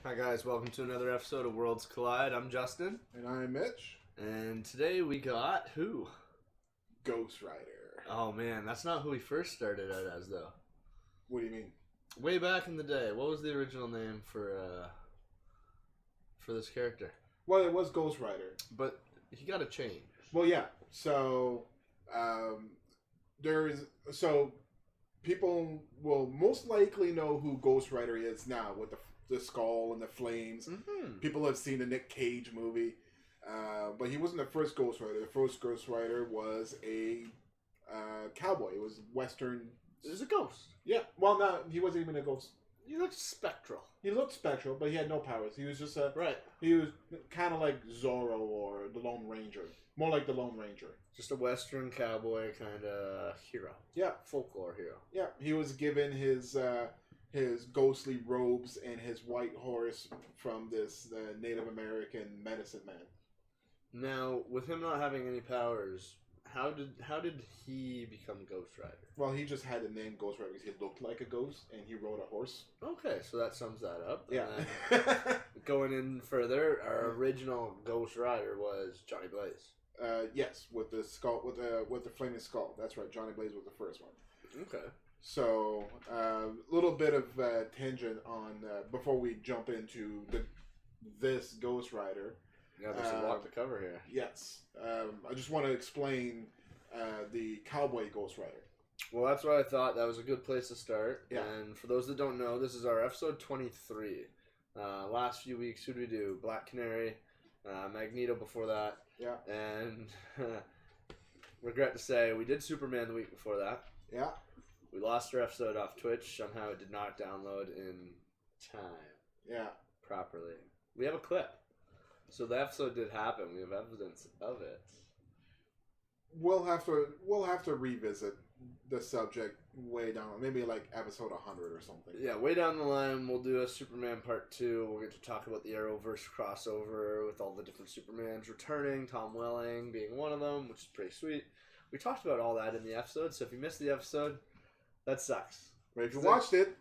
Hi guys, welcome to another episode of Worlds Collide. I'm Justin. And I'm Mitch. And today we got who? Ghost Rider. Oh man, that's not who we first started out as though. What do you mean? Way back in the day, what was the original name for this character? Well, it was Ghost Rider. But he got a change. Well, yeah. So, people will most likely know who Ghost Rider is now with the skull and the flames. Mm-hmm. People have seen the Nick Cage movie. But he wasn't the first Ghost Rider. The first Ghost Rider was a cowboy. It was Western. It was a ghost. Yeah. Well, no, he wasn't even a ghost. He looked spectral. He looked spectral, but he had no powers. He was just Right. He was kind of like Zorro or the Lone Ranger. More like the Lone Ranger. Just a Western cowboy kind of hero. Yeah. Folklore hero. Yeah. He was given his ghostly robes and his white horse from this Native American medicine man. Now, with him not having any powers, how did he become Ghost Rider? Well, he just had the name Ghost Rider because he looked like a ghost and he rode a horse. Okay, so that sums that up. Yeah. Going in further, our original Ghost Rider was Johnny Blaze. Yes, with the skull, with the flaming skull. That's right. Johnny Blaze was the first one. Okay. So, a little bit of tangent on before we jump into this Ghost Rider. Yeah, there's a lot to cover here. Yes. I just want to explain the cowboy Ghost Rider. Well, that's why I thought that was a good place to start. Yeah. And for those that don't know, this is our episode 23. Last few weeks, who did we do? Black Canary, Magneto before that. Yeah. And regret to say, we did Superman the week before that. Yeah. We lost our episode off Twitch. Somehow it did not download in time. Yeah. Properly. We have a clip. So the episode did happen. We have evidence of it. We'll have to revisit the subject way down, maybe like episode 100 or something. Yeah, way down the line, we'll do a Superman Part 2. We'll get to talk about the Arrowverse crossover with all the different Supermans returning, Tom Welling being one of them, which is pretty sweet. We talked about all that in the episode, so if you missed the episode, that sucks. But if you watched it,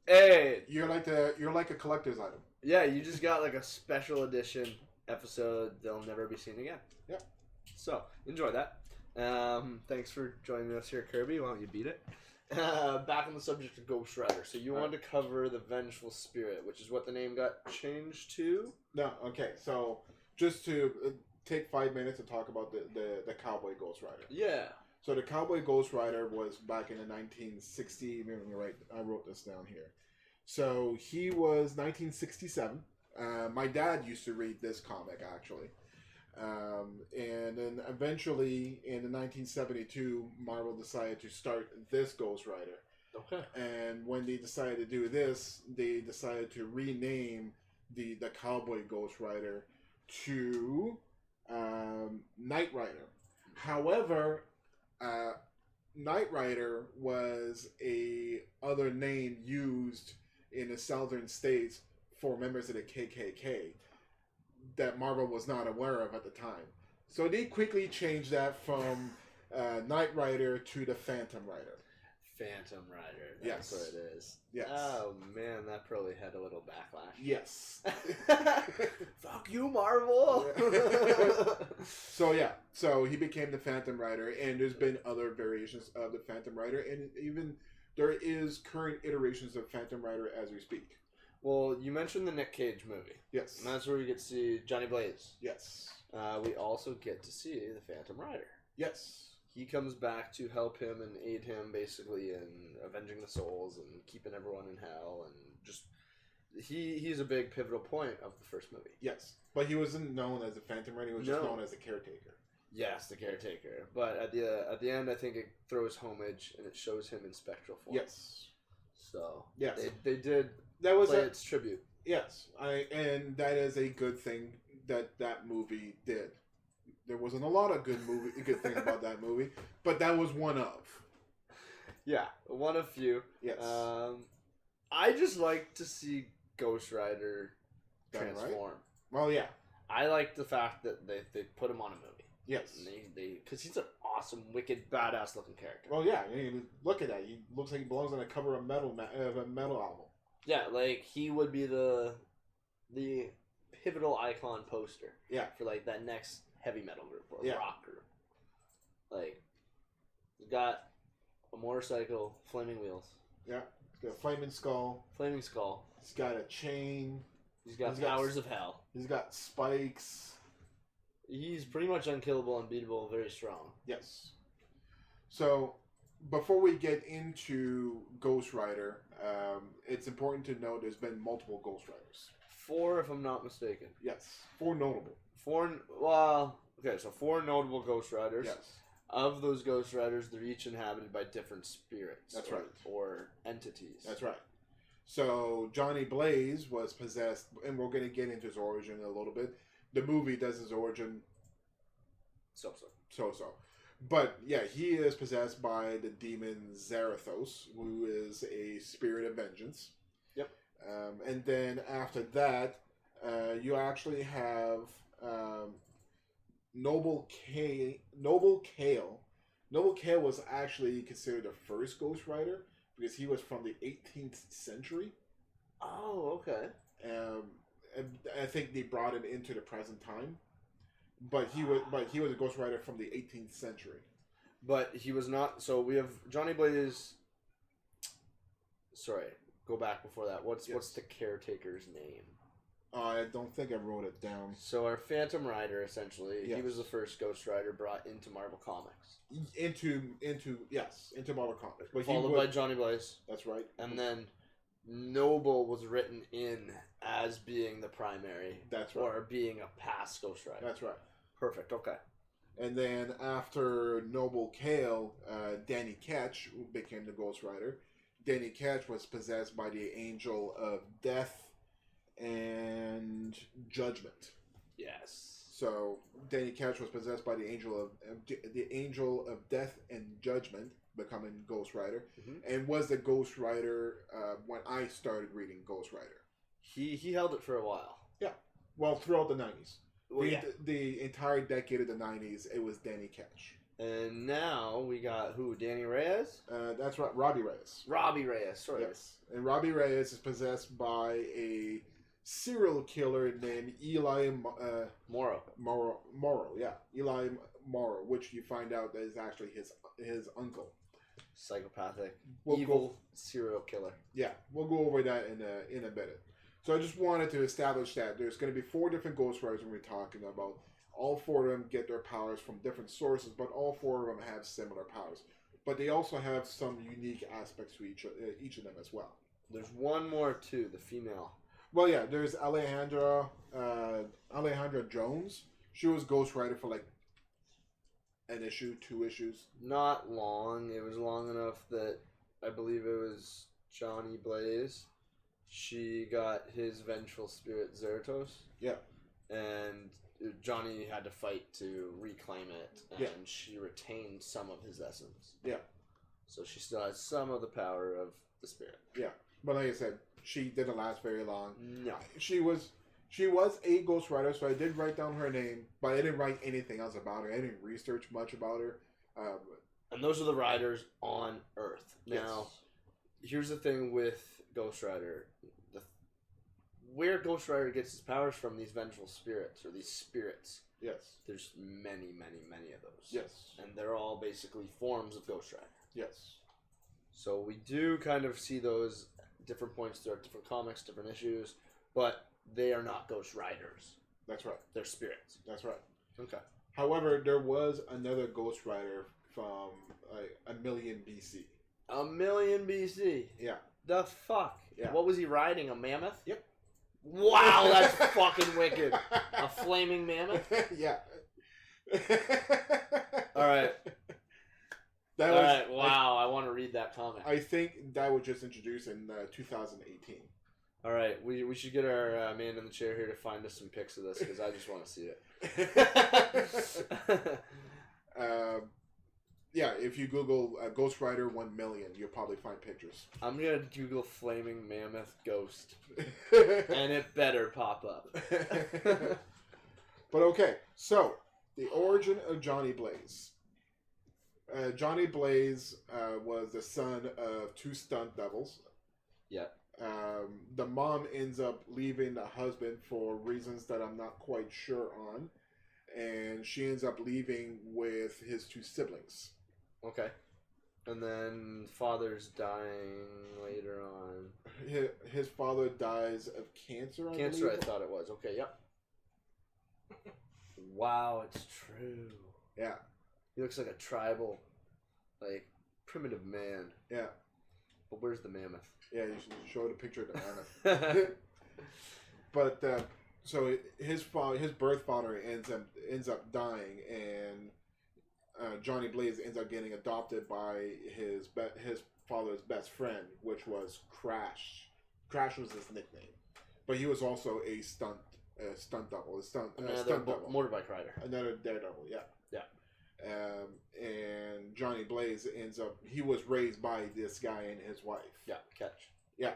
hey, you're like a collector's item. Yeah, you just got like a special edition episode that'll never be seen again. Yeah. So, enjoy that. Thanks for joining us here, Kirby. Why don't you beat it? Back on the subject of Ghost Rider. So you wanted to cover the Vengeful Spirit, which is what the name got changed to? No, okay. So, just to take 5 minutes to talk about the cowboy Ghost Rider. Yeah. So the cowboy Ghost Rider was back in the 1960. Right, I wrote this down here. So he was 1967. My dad used to read this comic actually, and then eventually in the 1972, Marvel decided to start this Ghost Rider. Okay. And when they decided to do this, they decided to rename the cowboy Ghost Rider to Knight Rider. However, Knight Rider was a other name used in the southern states for members of the KKK that Marvel was not aware of at the time. So they quickly changed that from Knight Rider to the Phantom Rider. Phantom Rider. That's Yes. what it is. Yes. Oh, man, that probably had a little backlash. Yes. Fuck you, Marvel! So he became the Phantom Rider, and there's been other variations of the Phantom Rider, and even there is current iterations of Phantom Rider as we speak. Well, you mentioned the Nick Cage movie. Yes. And that's where we get to see Johnny Blaze. Yes. We also get to see the Phantom Rider. Yes. He comes back to help him and aid him basically in avenging the souls and keeping everyone in hell, and just he's a big pivotal point of the first movie. Yes. But he wasn't known as the Phantom Rider, he was just known as the caretaker. Yes, the caretaker. But at the end, I think it throws homage and it shows him in spectral form. Yes. So yes, they did that was play its tribute. Yes, and that is a good thing that movie did. There wasn't a lot of good things about that movie, but that was one of. Yeah, one of few. Yes. I just like to see Ghost Rider Done transform. right? Well, yeah. I like the fact that they put him on a movie. Yes. And because he's an awesome, wicked, badass looking character. Well, yeah. I mean, look at that. He looks like he belongs on the cover of a metal album. Yeah, like he would be the the pivotal icon poster. Yeah. For like that next heavy metal group or Yeah. rock group. Like, he's got a motorcycle, flaming wheels. Yeah. He's got a flaming skull. Flaming skull. He's got a chain. He's got powers of hell. He's got spikes. He's pretty much unkillable, unbeatable, very strong. Yes. So, before we get into Ghost Rider, it's important to note there's been multiple Ghost Riders. 4, if I'm not mistaken. Yes. 4 notable. 4 notable Ghost Riders. Yes. Of those Ghost Riders, they're each inhabited by different spirits. That's right. Or entities. That's right. So, Johnny Blaze was possessed, and we're going to get into his origin a little bit. The movie does his origin so-so. But, yeah, he is possessed by the demon Zarathos, who is a spirit of vengeance. Yep. And then after that, you actually have Noble Kale. Noble Kale was actually considered the first Ghost Rider because he was from the 18th century. Oh, okay. And I think they brought him into the present time. But he was a Ghost Rider from the 18th century. But he was not. So we have Johnny Blaze. Sorry, go back before that. What's the caretaker's name? I don't think I wrote it down. So our Phantom Rider, essentially, Yes. he was the first Ghost Rider brought into Marvel Comics. Into Marvel Comics. But Followed by Johnny Blaze. That's right. And then Noble was written in as being the primary. That's right. Or being a past Ghost Rider. That's right. Perfect, okay. And then after Noble Kale, Danny Ketch became the Ghost Rider. Danny Ketch was possessed by the Angel of Death and Judgment. Yes. So Danny Ketch was possessed by the Angel of Death and Judgment, becoming Ghost Rider, and was the Ghost Rider when I started reading Ghost Rider. He held it for a while. Yeah. Well, throughout the 90s. Well, the entire decade of the 90s, it was Danny Ketch. And now we got who? Danny Reyes? That's right, Robbie Reyes. Robbie Reyes, sorry. Yes. And Robbie Reyes is possessed by a serial killer named Eli Morrow. Yeah. Eli Morrow, which you find out that is actually his uncle. Psychopathic, evil serial killer. Yeah, we'll go over that in a minute. So I just wanted to establish that there's going to be 4 different Ghost Riders we're talking about. All 4 of them get their powers from different sources, but all 4 of them have similar powers. But they also have some unique aspects to each of them as well. There's one more too, the female. Well, yeah, there's Alejandra Jones. She was Ghost Rider for like an issue, 2 issues. Not long. It was long enough that I believe it was Johnny Blaze. She got his vengeful spirit Zarathos. Yeah. And Johnny had to fight to reclaim it, and she retained some of his essence. Yeah. So she still has some of the power of the spirit. Yeah. But like I said, she didn't last very long. No. She was a Ghost Rider, so I did write down her name, but I didn't write anything else about her. I didn't research much about her. And those are the riders on Earth. Now, here's the thing with Ghost Rider. Where Ghost Rider gets his powers from, these vengeful spirits, or these spirits. Yes. There's many, many, many of those. Yes. And they're all basically forms of Ghost Rider. Yes. So we do kind of see those different points throughout different comics, different issues, but they are not Ghost Riders. That's right. They're spirits. That's right. Okay. However, there was another Ghost Rider from a million BC. A million BC? Yeah. The fuck? Yeah. What was he riding? A mammoth? Yep. Wow, that's fucking wicked. A flaming mammoth? Yeah. Alright. Alright, wow, I want to read that comic. I think that was just introduced in 2018. Alright, we should get our man in the chair here to find us some pics of this, because I just want to see it. Yeah, if you Google Ghost Rider 1 million, you'll probably find pictures. I'm going to Google Flaming Mammoth Ghost. And it better pop up. But okay, so the origin of Johnny Blaze. Johnny Blaze was the son of 2 stunt doubles. Yeah. The mom ends up leaving the husband for reasons that I'm not quite sure on, and she ends up leaving with his 2 siblings. Okay. And then father's dying later on. His father dies of cancer. Cancer, I thought it was. Okay, yep. Wow, it's true. Yeah. He looks like a tribal, like, primitive man. Yeah. But where's the mammoth? Yeah, you should show the picture of the mammoth. But so his birth father ends up dying, and Johnny Blaze ends up getting adopted by his father's best friend, which was Crash. Crash was his nickname, but he was also a stunt double, stunt double, motorbike rider, another daredevil. Yeah, yeah. And Johnny Blaze he was raised by this guy and his wife. Yeah, catch. Yeah,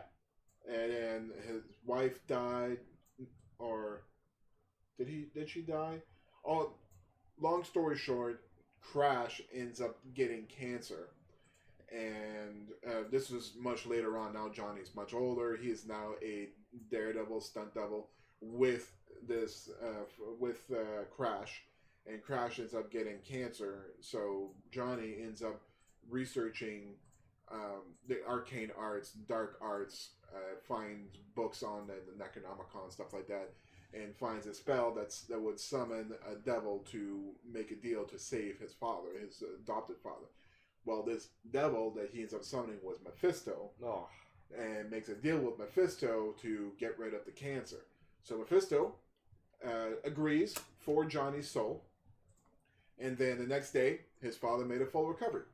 and then his wife died, or did she die? Oh, long story short, Crash ends up getting cancer, and this was much later on. Now Johnny's much older. He is now a daredevil, stunt double with Crash, and Crash ends up getting cancer. So Johnny ends up researching the arcane arts, dark arts, finds books on the Necronomicon, stuff like that, and finds a spell that would summon a devil to make a deal to save his father, his adopted father. Well, this devil that he ends up summoning was Mephisto, and makes a deal with Mephisto to get rid of the cancer. So Mephisto agrees for Johnny's soul, and then the next day, his father made a full recovery.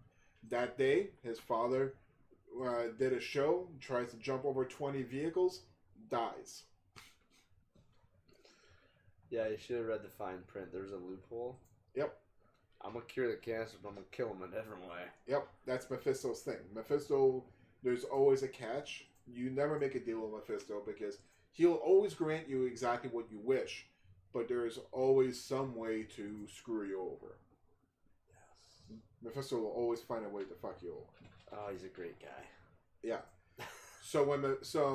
That day, his father did a show, tries to jump over 20 vehicles, dies. Yeah, you should have read the fine print. There's a loophole. Yep. I'm going to cure the cancer, but I'm going to kill him a different way. Yep, that's Mephisto's thing. Mephisto, there's always a catch. You never make a deal with Mephisto because he'll always grant you exactly what you wish, but there's always some way to screw you over. Yes. Mephisto will always find a way to fuck you over. Oh, he's a great guy. Yeah. So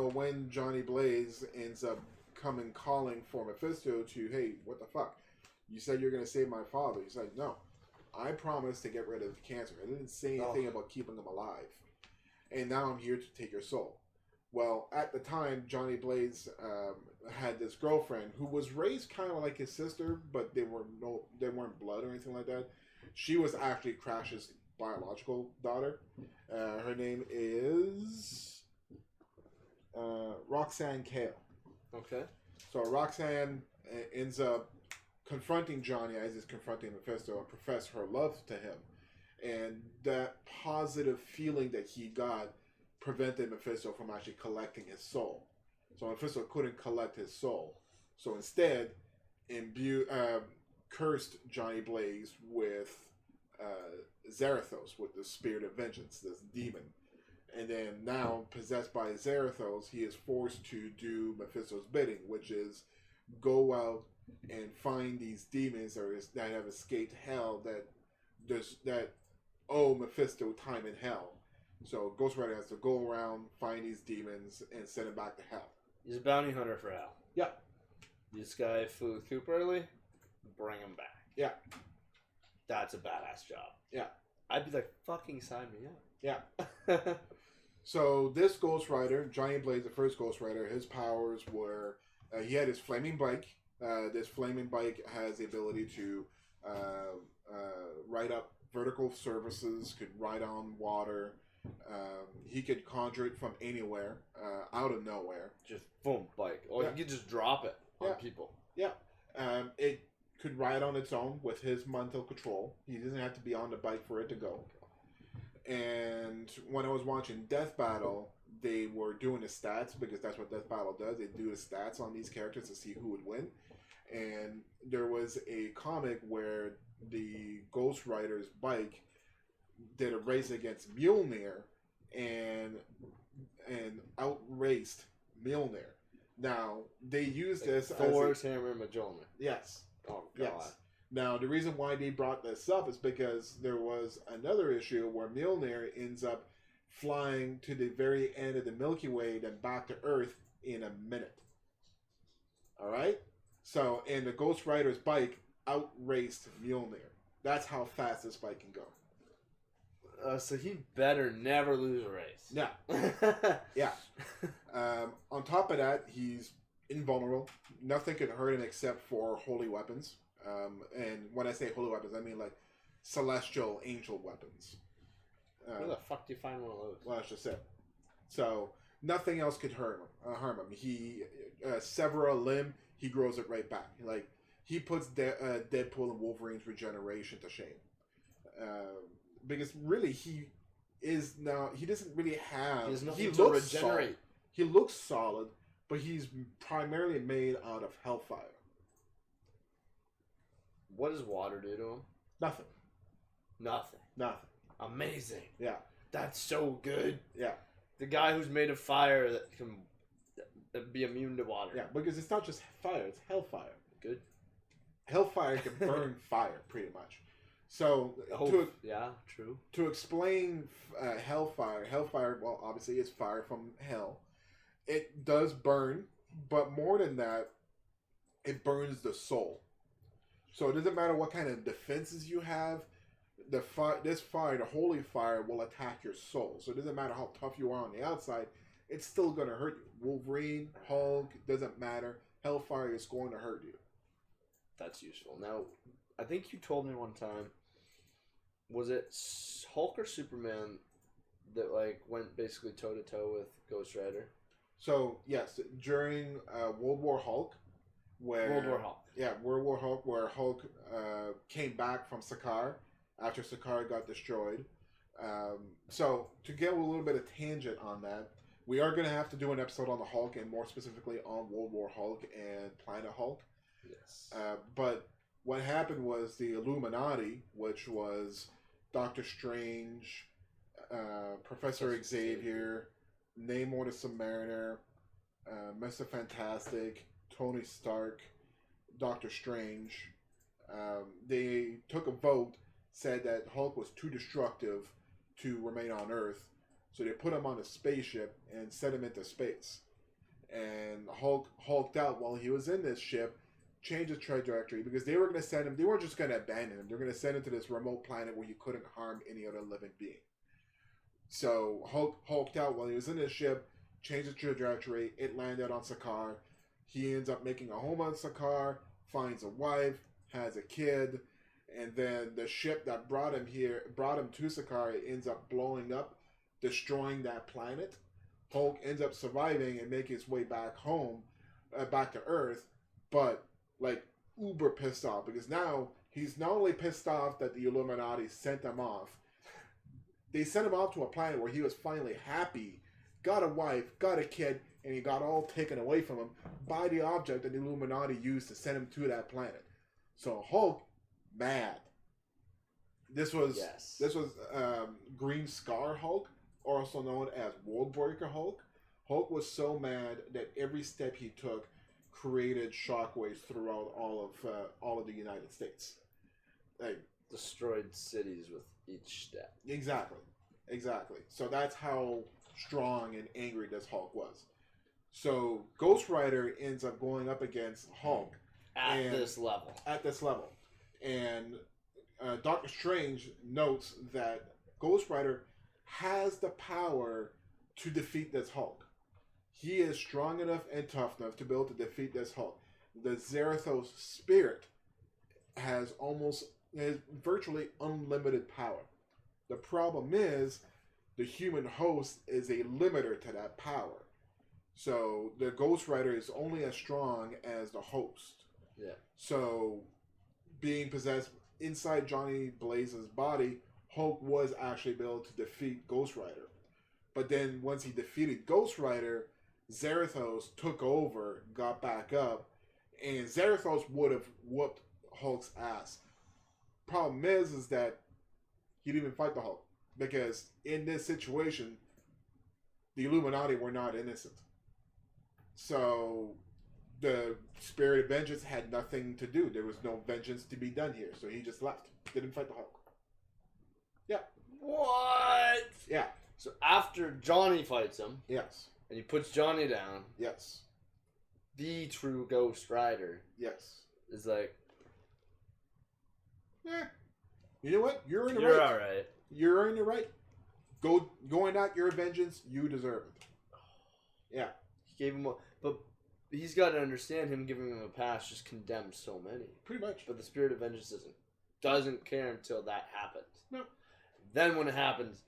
when Johnny Blaze ends up calling for Mephisto to, hey, what the fuck? You said you're going to save my father. He's like, no, I promised to get rid of the cancer. I didn't say anything about keeping him alive. And now I'm here to take your soul. Well, at the time, Johnny Blaze had this girlfriend who was raised kind of like his sister, but they weren't blood or anything like that. She was actually Crash's biological daughter. Her name is Roxanne Kale. Okay. So Roxanne ends up confronting Johnny as he's confronting Mephisto and profess her love to him. And that positive feeling that he got prevented Mephisto from actually collecting his soul. So Mephisto couldn't collect his soul. So instead, cursed Johnny Blaze with Zarathos, with the spirit of vengeance, this demon. And then now, possessed by Zarathos, he is forced to do Mephisto's bidding, which is go out and find these demons that have escaped hell that owe Mephisto time in hell. So Ghost Rider has to go around, find these demons, and send them back to hell. He's a bounty hunter for hell. Yeah. This guy flew with Coop early, bring him back. Yeah. That's a badass job. Yeah. I'd be like, fucking sign me up. Yeah. So this Ghost Rider, Johnny Blaze, the first Ghost Rider, his powers were, he had his flaming bike. This flaming bike has the ability to ride up vertical surfaces, could ride on water. He could conjure it from anywhere, out of nowhere. Just boom, bike. Or you could just drop it on people. Yeah. It could ride on its own with his mental control. He doesn't have to be on the bike for it to go. And when I was watching Death Battle, they were doing the stats, because that's what Death Battle does. They do the stats on these characters to see who would win. And there was a comic where the Ghost Rider's bike did a race against Mjolnir and outraced Mjolnir. Now, they used this Thor's hammer and Mjolnir. Yes. Oh, God. Yes. Now, the reason why they brought this up is because there was another issue where Mjolnir ends up flying to the very end of the Milky Way, then back to Earth in a minute. All right? So, and the Ghost Rider's bike outraced Mjolnir. That's how fast this bike can go. So he better never lose a race. Yeah. Yeah. On top of that, he's invulnerable. Nothing can hurt him except for holy weapons. And when I say holy weapons, I mean like celestial angel weapons. Where the fuck do you find one of those? Well, that's just it. So nothing else could harm him. He sever a limb, he grows it right back. Like he puts Deadpool and Wolverine's regeneration to shame. Because really, he doesn't really have. He looks to regenerate. Solid. He looks solid, but he's primarily made out of hellfire. What does water do to him? Nothing. Nothing. Amazing. Yeah. That's so good. Yeah. The guy who's made of fire that can be immune to water. Yeah, because it's not just fire; it's hellfire. Good. Hellfire can burn fire, pretty much. So, yeah, true. To explain hellfire, well, obviously it's fire from hell. It does burn, but more than that, it burns the soul. So it doesn't matter what kind of defenses you have, this fire, the holy fire, will attack your soul. So it doesn't matter how tough you are on the outside, it's still going to hurt you. Wolverine, Hulk, doesn't matter. Hellfire is going to hurt you. That's useful. Now, I think you told me one time, was it Hulk or Superman that like went basically toe to toe with Ghost Rider? So yes, during World War Hulk, World War Hulk, where Hulk came back from Sakaar after Sakaar got destroyed. So to get a little bit of tangent on that, we are going to have to do an episode on the Hulk, and more specifically on World War Hulk and Planet Hulk. Yes. But what happened was the Illuminati, which was Doctor Strange, Professor Xavier, Namor the Submariner, Mr. Fantastic, Tony Stark, Doctor Strange, they took a vote, said that Hulk was too destructive to remain on Earth, so they put him on a spaceship and sent him into space. And Hulk hulked out while he was in this ship, changed his trajectory, because they were going to send him, they weren't just going to abandon him, they were going to send him to this remote planet where you couldn't harm any other living being. So Hulk hulked out while he was in his ship, changed his trajectory, it landed on Sakaar. He ends up making a home on Sakaar, finds a wife, has a kid, and then the ship that brought him to Sakaar, ends up blowing up, destroying that planet. Hulk ends up surviving and making his way back home, back to Earth, but like uber pissed off, because now he's not only pissed off that the Illuminati sent him off, they sent him off to a planet where he was finally happy, got a wife, got a kid, and he got all taken away from him by the object that the Illuminati used to send him to that planet. So Hulk, mad. This was Green Scar Hulk, also known as Worldbreaker Hulk. Hulk was so mad that every step he took created shockwaves throughout all of the United States. Like, destroyed cities with each step. Exactly. So that's how strong and angry this Hulk was. So Ghost Rider ends up going up against Hulk at this level. And Doctor Strange notes that Ghost Rider has the power to defeat this Hulk. He is strong enough and tough enough to be able to defeat this Hulk. The Zarathos spirit has virtually unlimited power. The problem is the human host is a limiter to that power. So the Ghost Rider is only as strong as the host. Yeah. So being possessed inside Johnny Blaze's body, Hulk was actually able to defeat Ghost Rider. But then once he defeated Ghost Rider, Zarathos took over, got back up, and Zarathos would have whooped Hulk's ass. Problem is that he didn't even fight the Hulk, because in this situation, the Illuminati were not innocent. So the Spirit of Vengeance had nothing to do. There was no vengeance to be done here, so he just left. Didn't fight the Hulk. Yeah. What? Yeah. So after Johnny fights him, Yes. and he puts Johnny down, Yes. the true Ghost Rider Yes. is like, You know what? You're in the you're right. alright. You're in the right. Going at your vengeance. You deserve it. Yeah. He gave him but he's got to understand him giving him a pass just condemns so many. Pretty much. But the Spirit of Vengeance doesn't care until that happens. No. Then when it happens,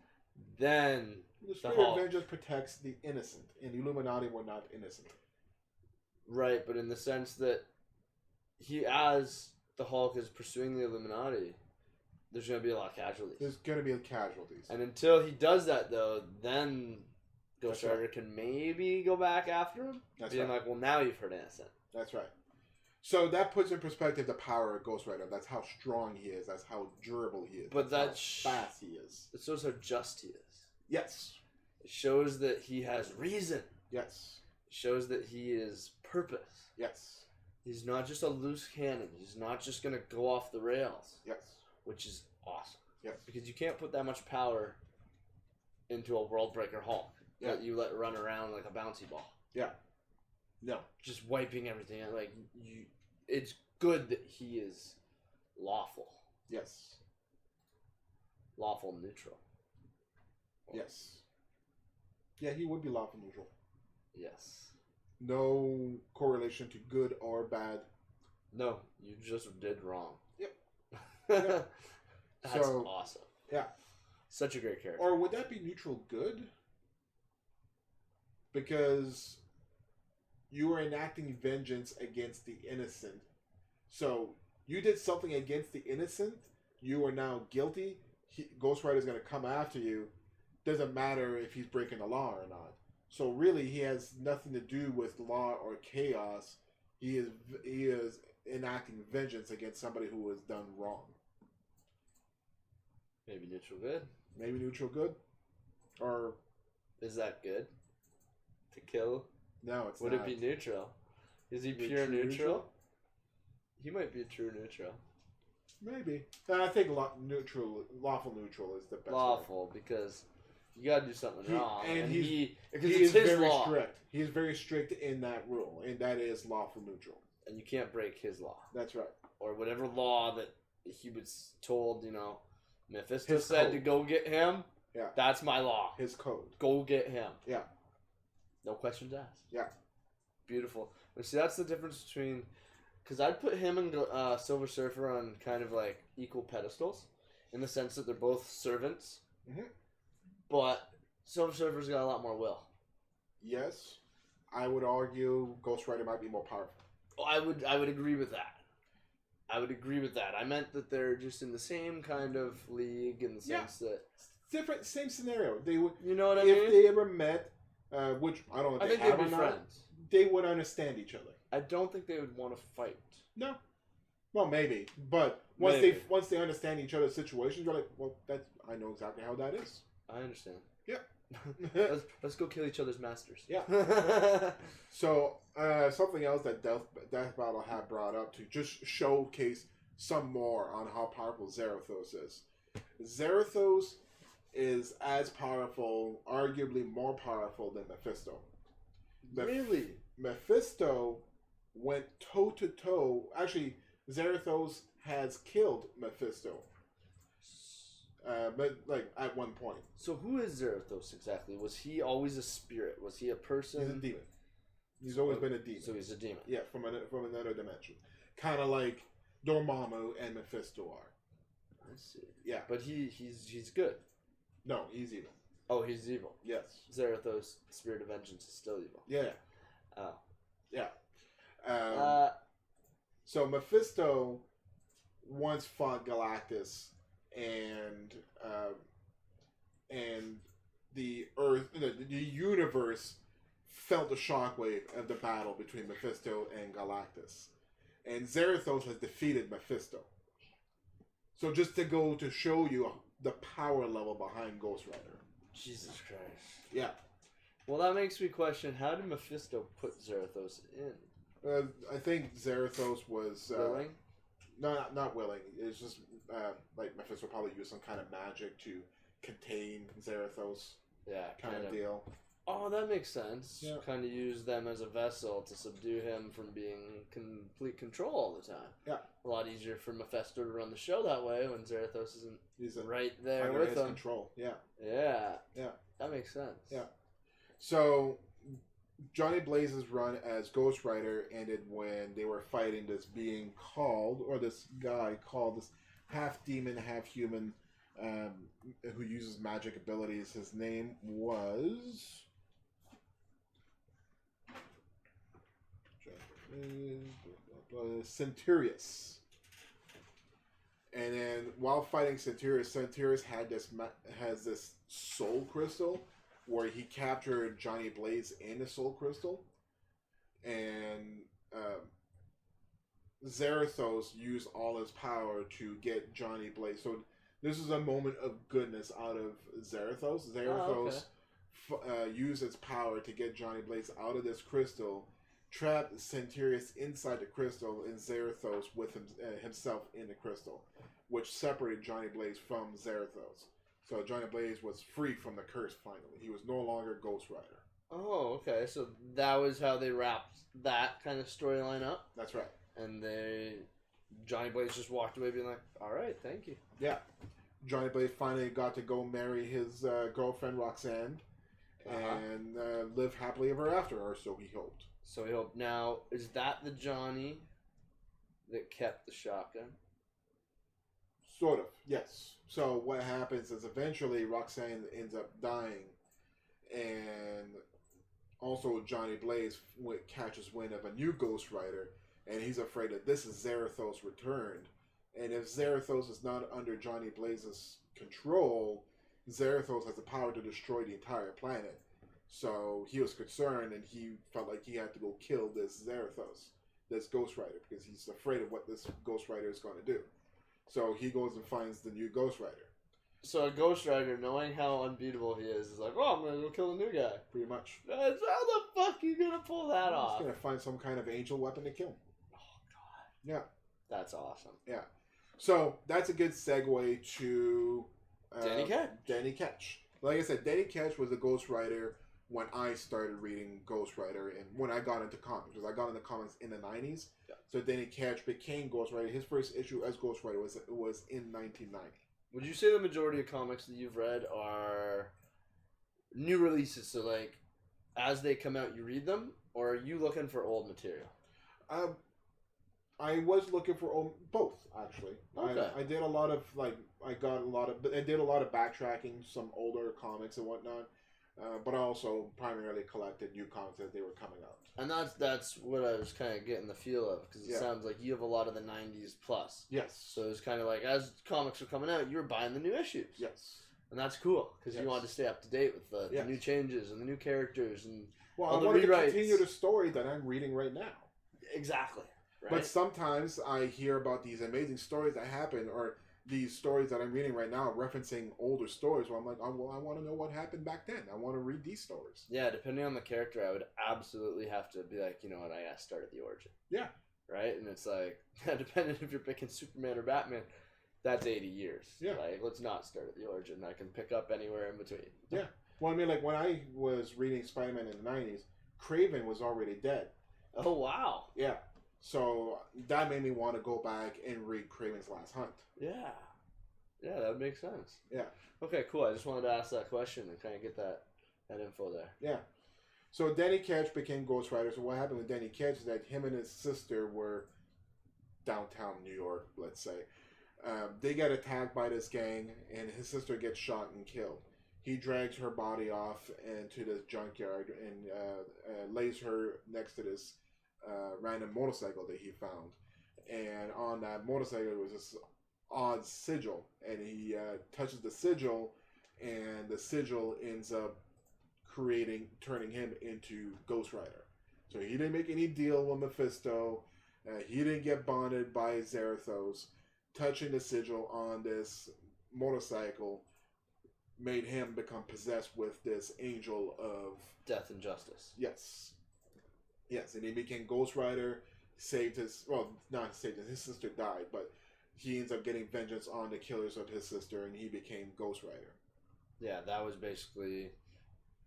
then The Spirit of Vengeance protects the innocent, and the Illuminati were not innocent. Right, but in the sense that as the Hulk is pursuing the Illuminati, there's going to be a lot of casualties. There's going to be casualties. And until he does that, though, then Ghost That's Rider right. can maybe go back after him. That's being right. like, well, now you've hurt innocent. That's right. So that puts in perspective the power of Ghost Rider. That's how strong he is. That's how durable he is. But that's how fast he is. It shows how just he is. Yes. It shows that he has reason. Yes. It shows that he is purpose. Yes. He's not just a loose cannon. He's not just going to go off the rails. Yes. Which is awesome. Yes. Because you can't put that much power into a World Breaker Hulk that you let run around like a bouncy ball. Yeah. No. Just wiping everything out. Like, it's good that he is lawful. Yes. Lawful neutral. Yes. Yeah, he would be lawful neutral. Yes. No correlation to good or bad. No, you just did wrong. Yep. That's So, awesome. Yeah. Such a great character. Or would that be neutral good? Because you are enacting vengeance against the innocent. So you did something against the innocent. You are now guilty. Ghost Rider is going to come after you. Doesn't matter if he's breaking the law or not. So really, he has nothing to do with law or chaos. He is enacting vengeance against somebody who has done wrong. Maybe neutral good. Maybe neutral good, or is that good? To kill? No, it's Would not. it be neutral? Is he Be pure true neutral? neutral? He might be a true neutral. Maybe. I think lawful neutral is the best. Lawful, because you gotta do something wrong, and he because he it's is his very law, strict. He is very strict in that rule, and that is lawful neutral. and you can't break his law That's right. or whatever law that he was told. Mephisto His said code. to go get him. Yeah. That's my law. His code. Go get him. Yeah. No questions asked. Yeah. Beautiful. But see, that's the difference between, because I'd put him and Silver Surfer on kind of like equal pedestals, in the sense that they're both servants. Mhm. But Silver Surfer's got a lot more will. Yes, I would argue Ghost Rider might be more powerful. I would agree with that. I would agree with that. I meant that they're just in the same kind of league in the sense that Different, same scenario. They would, you know what I if mean. they ever met, which I don't know if I they think have they'd or be not, friends. they would understand each other. I don't think they would want to fight. No. Well, maybe, but Maybe. once they understand each other's situations, you're like, well, I know exactly how that is. I understand. Yeah. let's go kill each other's masters. Yeah. So something else that Death Battle had brought up to just showcase some more on how powerful Zarathos is. Zarathos is as powerful, arguably more powerful than Mephisto. Really? Mephisto went toe to toe. Actually, Zarathos has killed Mephisto. But like at one point, So who is Zarathos exactly? Was he always a spirit? Was he a person? he's a demon. He's always been a demon. So he's a demon. Yeah, from another dimension, kind of like Dormammu and Mephisto are. I see. Yeah, But he's good. no, he's evil. Oh, he's evil. Yes. Zarathos, spirit of vengeance, is still evil. Yeah. Oh. Yeah. So Mephisto once fought Galactus, and the Earth, the universe, felt the shockwave of the battle between Mephisto and Galactus, and Zarathos has defeated Mephisto. So just to go to show you the power level behind Ghost Rider. Jesus Christ. Yeah. Well, that makes me question, how did Mephisto put Zarathos in? I think Zarathos was Willing? not willing. It's just like Mephisto probably used some kind of magic to contain Zarathos. Yeah, kind of deal. Oh, that makes sense. Yeah. Kind of use them as a vessel to subdue him from being complete control all the time. Yeah. A lot easier for Mephisto to run the show that way when Zarathos isn't He's right there under with his him. control. Yeah. Yeah. Yeah. That makes sense. Yeah. So, Johnny Blaze's run as Ghost Rider ended when they were fighting this being called, or this guy called, this half demon, half human, who uses magic abilities. His name was Centurious. And then while fighting Centurious has this soul crystal where he captured Johnny Blaze in the soul crystal, and Zarathos used all his power to get Johnny Blaze. So this is a moment of goodness out of Zarathos. Zarathos used its power to get Johnny Blaze out of this crystal, trapped Centurious inside the crystal, and Zarathos with himself in the crystal, which separated Johnny Blaze from Zarathos. So Johnny Blaze was free from the curse finally. He was no longer Ghost Rider. Oh, okay. So that was how they wrapped that kind of storyline up. That's right. And Johnny Blaze just walked away being like, all right, thank you. Yeah. Johnny Blaze finally got to go marry his girlfriend Roxanne and live happily ever after, or so he hoped. So he hoped. Now, is that the Johnny that kept the shotgun? Sort of, yes. So what happens is eventually Roxanne ends up dying, and also Johnny Blaze catches wind of a new Ghost Rider, and he's afraid that this is Zarathos returned. And if Zarathos is not under Johnny Blaze's control, Zarathos has the power to destroy the entire planet. So he was concerned, and he felt like he had to go kill this Zarathos, this Ghost Rider, because he's afraid of what this Ghost Rider is going to do. So he goes and finds the new Ghost Rider. So a Ghost Rider, knowing how unbeatable he is like, oh, I'm going to go kill the new guy. Pretty much. How the fuck are you going to pull that off? He's going to find some kind of angel weapon to kill him. Oh, God. Yeah. That's awesome. Yeah. So that's a good segue to Danny Ketch. Danny Ketch. Like I said, Danny Ketch was a Ghost Rider when I started reading Ghost Rider and when I got into comics. Because I got into comics in the 90s. Yeah. So Danny Ketch became Ghost Rider. His first issue as Ghost Rider was in 1990. Would you say the majority of comics that you've read are new releases? So, like, as they come out, you read them? Or are you looking for old material? I was looking for both, actually. Okay. I did a lot of, I did a lot of backtracking, some older comics and whatnot. But I also primarily collected new comics as they were coming out. And that's what I was kind of getting the feel of, because it sounds like you have a lot of the 90s plus. Yes. So it's kind of like, as comics were coming out, you were buying the new issues. Yes. And that's cool, because you wanted to stay up to date with the new changes and the new characters and all the I wanted rewrites. to continue the story that I'm reading right now. Exactly. Right? But sometimes I hear about these amazing stories that happen, or these stories that I'm reading right now referencing older stories where I'm like, I want to know what happened back then. I want to read these stories. Yeah, depending on the character, I would absolutely have to be like, you know what, I gotta start at the origin. Yeah. Right? And it's like, depending if you're picking Superman or Batman, that's 80 years. Yeah. Like, let's not start at the origin. I can pick up anywhere in between. Yeah. Well, I mean, like, when I was reading Spider-Man in the 90s, Kraven was already dead. Oh, wow. Yeah. So that made me want to go back and read Kraven's Last Hunt. Yeah. Yeah, that would make sense. Yeah. Okay, cool. I just wanted to ask that question and kind of get that info there. Yeah. So Danny Ketch became Ghost Rider. So what happened with Danny Ketch is that him and his sister were downtown New York, let's say. They get attacked by this gang, and his sister gets shot and killed. He drags her body off into this junkyard and lays her next to this random motorcycle that he found. And on that motorcycle was this odd sigil, and he touches the sigil, and the sigil ends up turning him into Ghost Rider. So he didn't make any deal with Mephisto. He didn't get bonded by Zarathos. Touching the sigil on this motorcycle made him become possessed with this angel of death and justice. Yes. Yes, and he became Ghost Rider, not saved his sister died, but he ends up getting vengeance on the killers of his sister, and he became Ghost Rider. Yeah, that was basically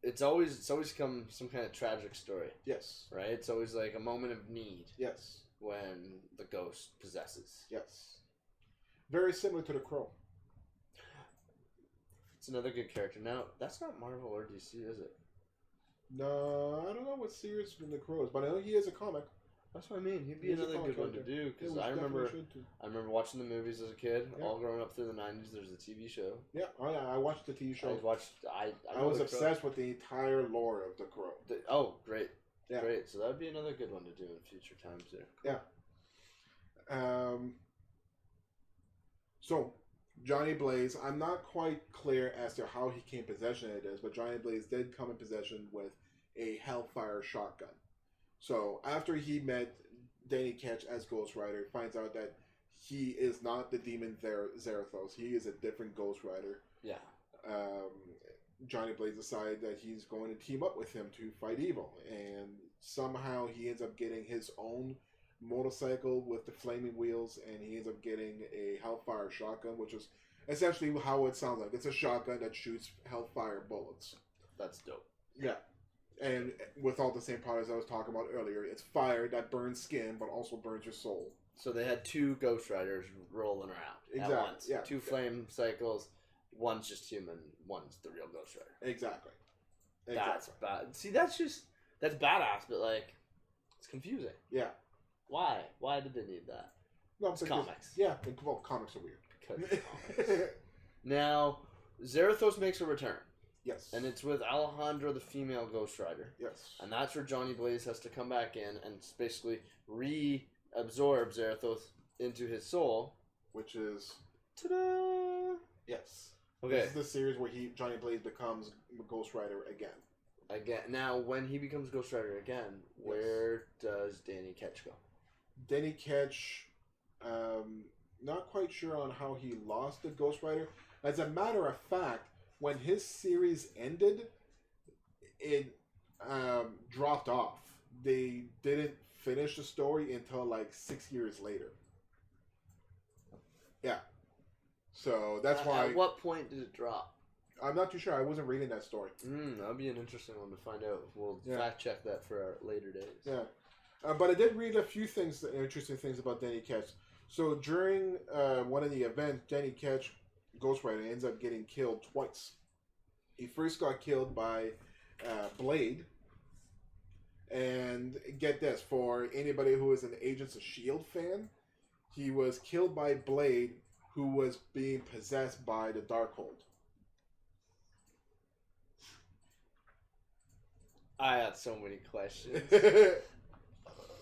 it's always come some kind of tragic story, Yes. right? It's always like a moment of need Yes. when the ghost possesses. Yes. Very similar to the Crow. It's another good character. Now, that's not Marvel or DC, is it? No, I don't know what series from the Crow is, but I know he is a comic. That's what I mean. He'd be He's a another comic good one to character. do because Yeah, we I remember definitely should too. watching the movies as a kid. Yeah. All growing up through the '90s, there's a TV show. Yeah, oh yeah, I watched the TV show. I I know was the Crow. obsessed with the entire lore of the Crow. Oh, great. Yeah. Great. So that would be another good one to do in future times there. Yeah. So, Johnny Blaze, I'm not quite clear as to how he came in possession of this, but Johnny Blaze did come in possession with a Hellfire shotgun. So, after he met Danny Ketch as Ghost Rider, finds out that he is not the demon Zarathos. He is a different Ghost Rider. Yeah. Johnny Blaze decided that he's going to team up with him to fight evil, and somehow he ends up getting his own motorcycle with the flaming wheels, and he ends up getting a Hellfire shotgun, which is essentially how it sounds like. It's a shotgun that shoots Hellfire bullets. That's dope. Yeah. And with all the same products I was talking about earlier, it's fire that burns skin, but also burns your soul. So they had two Ghost Riders rolling around at once. Yeah. Two flame cycles. One's just human. One's the real Ghost Rider. Exactly. That's bad. See, that's badass, but like, it's confusing. Yeah. Why? Why did they need that? No, it's comics. Yeah, well, comics are weird. Because it's comics. Now, Zarathos makes a return. Yes. And it's with Alejandra, the female Ghost Rider. Yes. And that's where Johnny Blaze has to come back in and basically reabsorb Zarathos into his soul. Which is... Ta-da! Yes. Okay. This is the series where Johnny Blaze becomes Ghost Rider again. Now, when he becomes Ghost Rider again, where does Danny Ketch go? Danny Ketch, not quite sure on how he lost the Ghost Rider. As a matter of fact, when his series ended, it dropped off. They didn't finish the story until like 6 years later. Yeah. So that's why. At what point did it drop? I'm not too sure. I wasn't reading that story. That'd be an interesting one to find out. We'll fact check that for our later days. Yeah. But I did read a few things, interesting things about Danny Ketch. So during one of the events, Danny Ketch, Ghost Rider, ends up getting killed twice. He first got killed by Blade. And get this, for anybody who is an Agents of S.H.I.E.L.D. fan, he was killed by Blade, who was being possessed by the Darkhold. I had so many questions.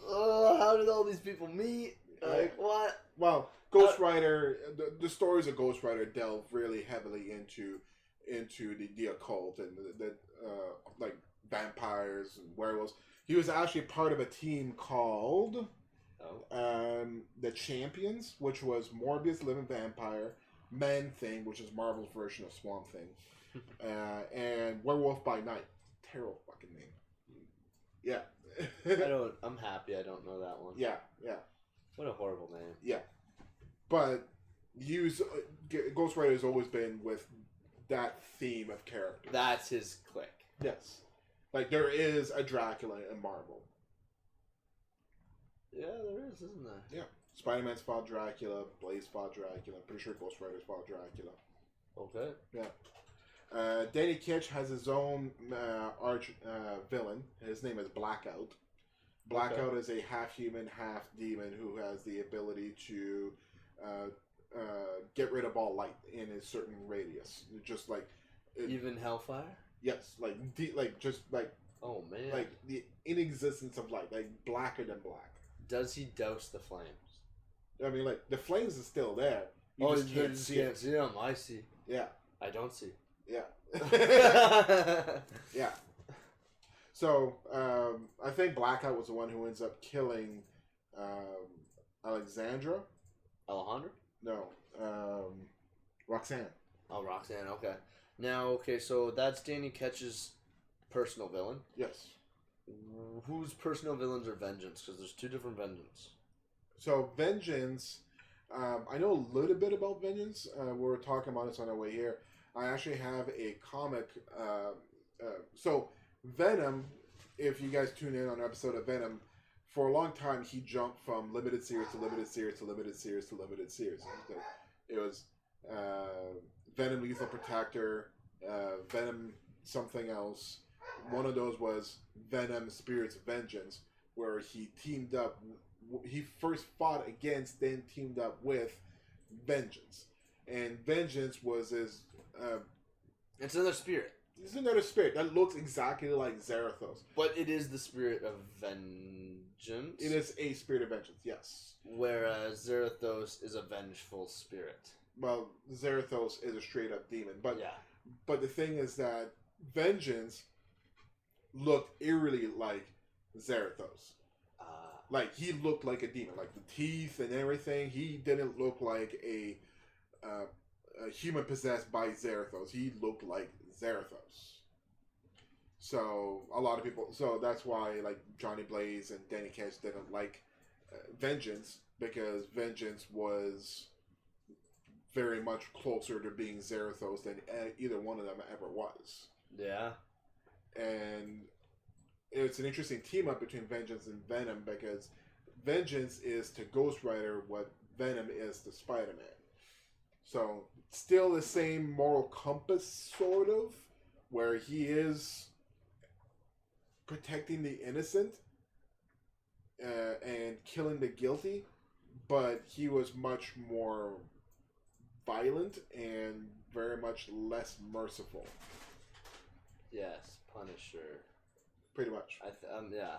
How did all these people meet? Like, what? Well, Ghost Rider, the stories of Ghost Rider delve really heavily into the occult and the like vampires and werewolves. He was actually part of a team called the Champions, which was Morbius, Living Vampire, Man-Thing, which is Marvel's version of Swamp Thing, and Werewolf by Night. Terrible fucking name. Yeah. I'm happy I don't know that one. Yeah. What a horrible name. Yeah. But Ghost Rider has always been with that theme of character. That's his clique. Yes. Like, there is a Dracula in Marvel. Yeah, there is, isn't there? Yeah. Spider-Man's fought Dracula. Blaze fought Dracula. I'm pretty sure Ghost Rider's fought Dracula. Okay. Yeah. Danny Ketch has his own arch villain. His name is Blackout. Blackout is a half-human, half-demon who has the ability to get rid of all light in a certain radius. Just like... Even Hellfire? Yes. Just like... Oh, man. Like, the inexistence of light. Like, blacker than black. Does he douse the flames? I mean, like, the flames are still there. You just can't see them. I see. Yeah. I don't see. Yeah. Yeah. So, I think Blackout was the one who ends up killing Alexandra. Alejandra? No. Roxanne. Oh, Roxanne, okay. Now, so that's Danny Ketch's personal villain. Yes. Whose personal villains are Vengeance? Because there's two different Vengeance. So, Vengeance, I know a little bit about Vengeance. We were talking about this on our way here. I actually have a comic So Venom, if you guys tune in on an episode of Venom, for a long time he jumped from limited series to limited series to limited series to limited series. It was Venom Lethal Protector, Venom something else. One of those was Venom Spirits of Vengeance, where he teamed up. He first fought against, then teamed up with Vengeance, and Vengeance was his. It's another spirit. It's another spirit that looks exactly like Zarathos, but it is the spirit of vengeance. It is a spirit of vengeance, yes. Whereas Zarathos is a vengeful spirit. Well, Zarathos is a straight up demon, but yeah. But the thing is that Vengeance looked eerily like Zarathos. Like, he looked like a demon. Like, the teeth and everything. He didn't look like a human possessed by Zarathos. He looked like Zarathos. So, a lot of people... So, that's why, like, Johnny Blaze and Danny Ketch didn't like Vengeance. Because Vengeance was very much closer to being Zarathos than either one of them ever was. Yeah. And it's an interesting team up between Vengeance and Venom, because Vengeance is to Ghost Rider what Venom is to Spider-Man. So, still the same moral compass, sort of, where he is protecting the innocent and killing the guilty, but he was much more violent and very much less merciful. Yes, Punisher. Pretty much. Yeah,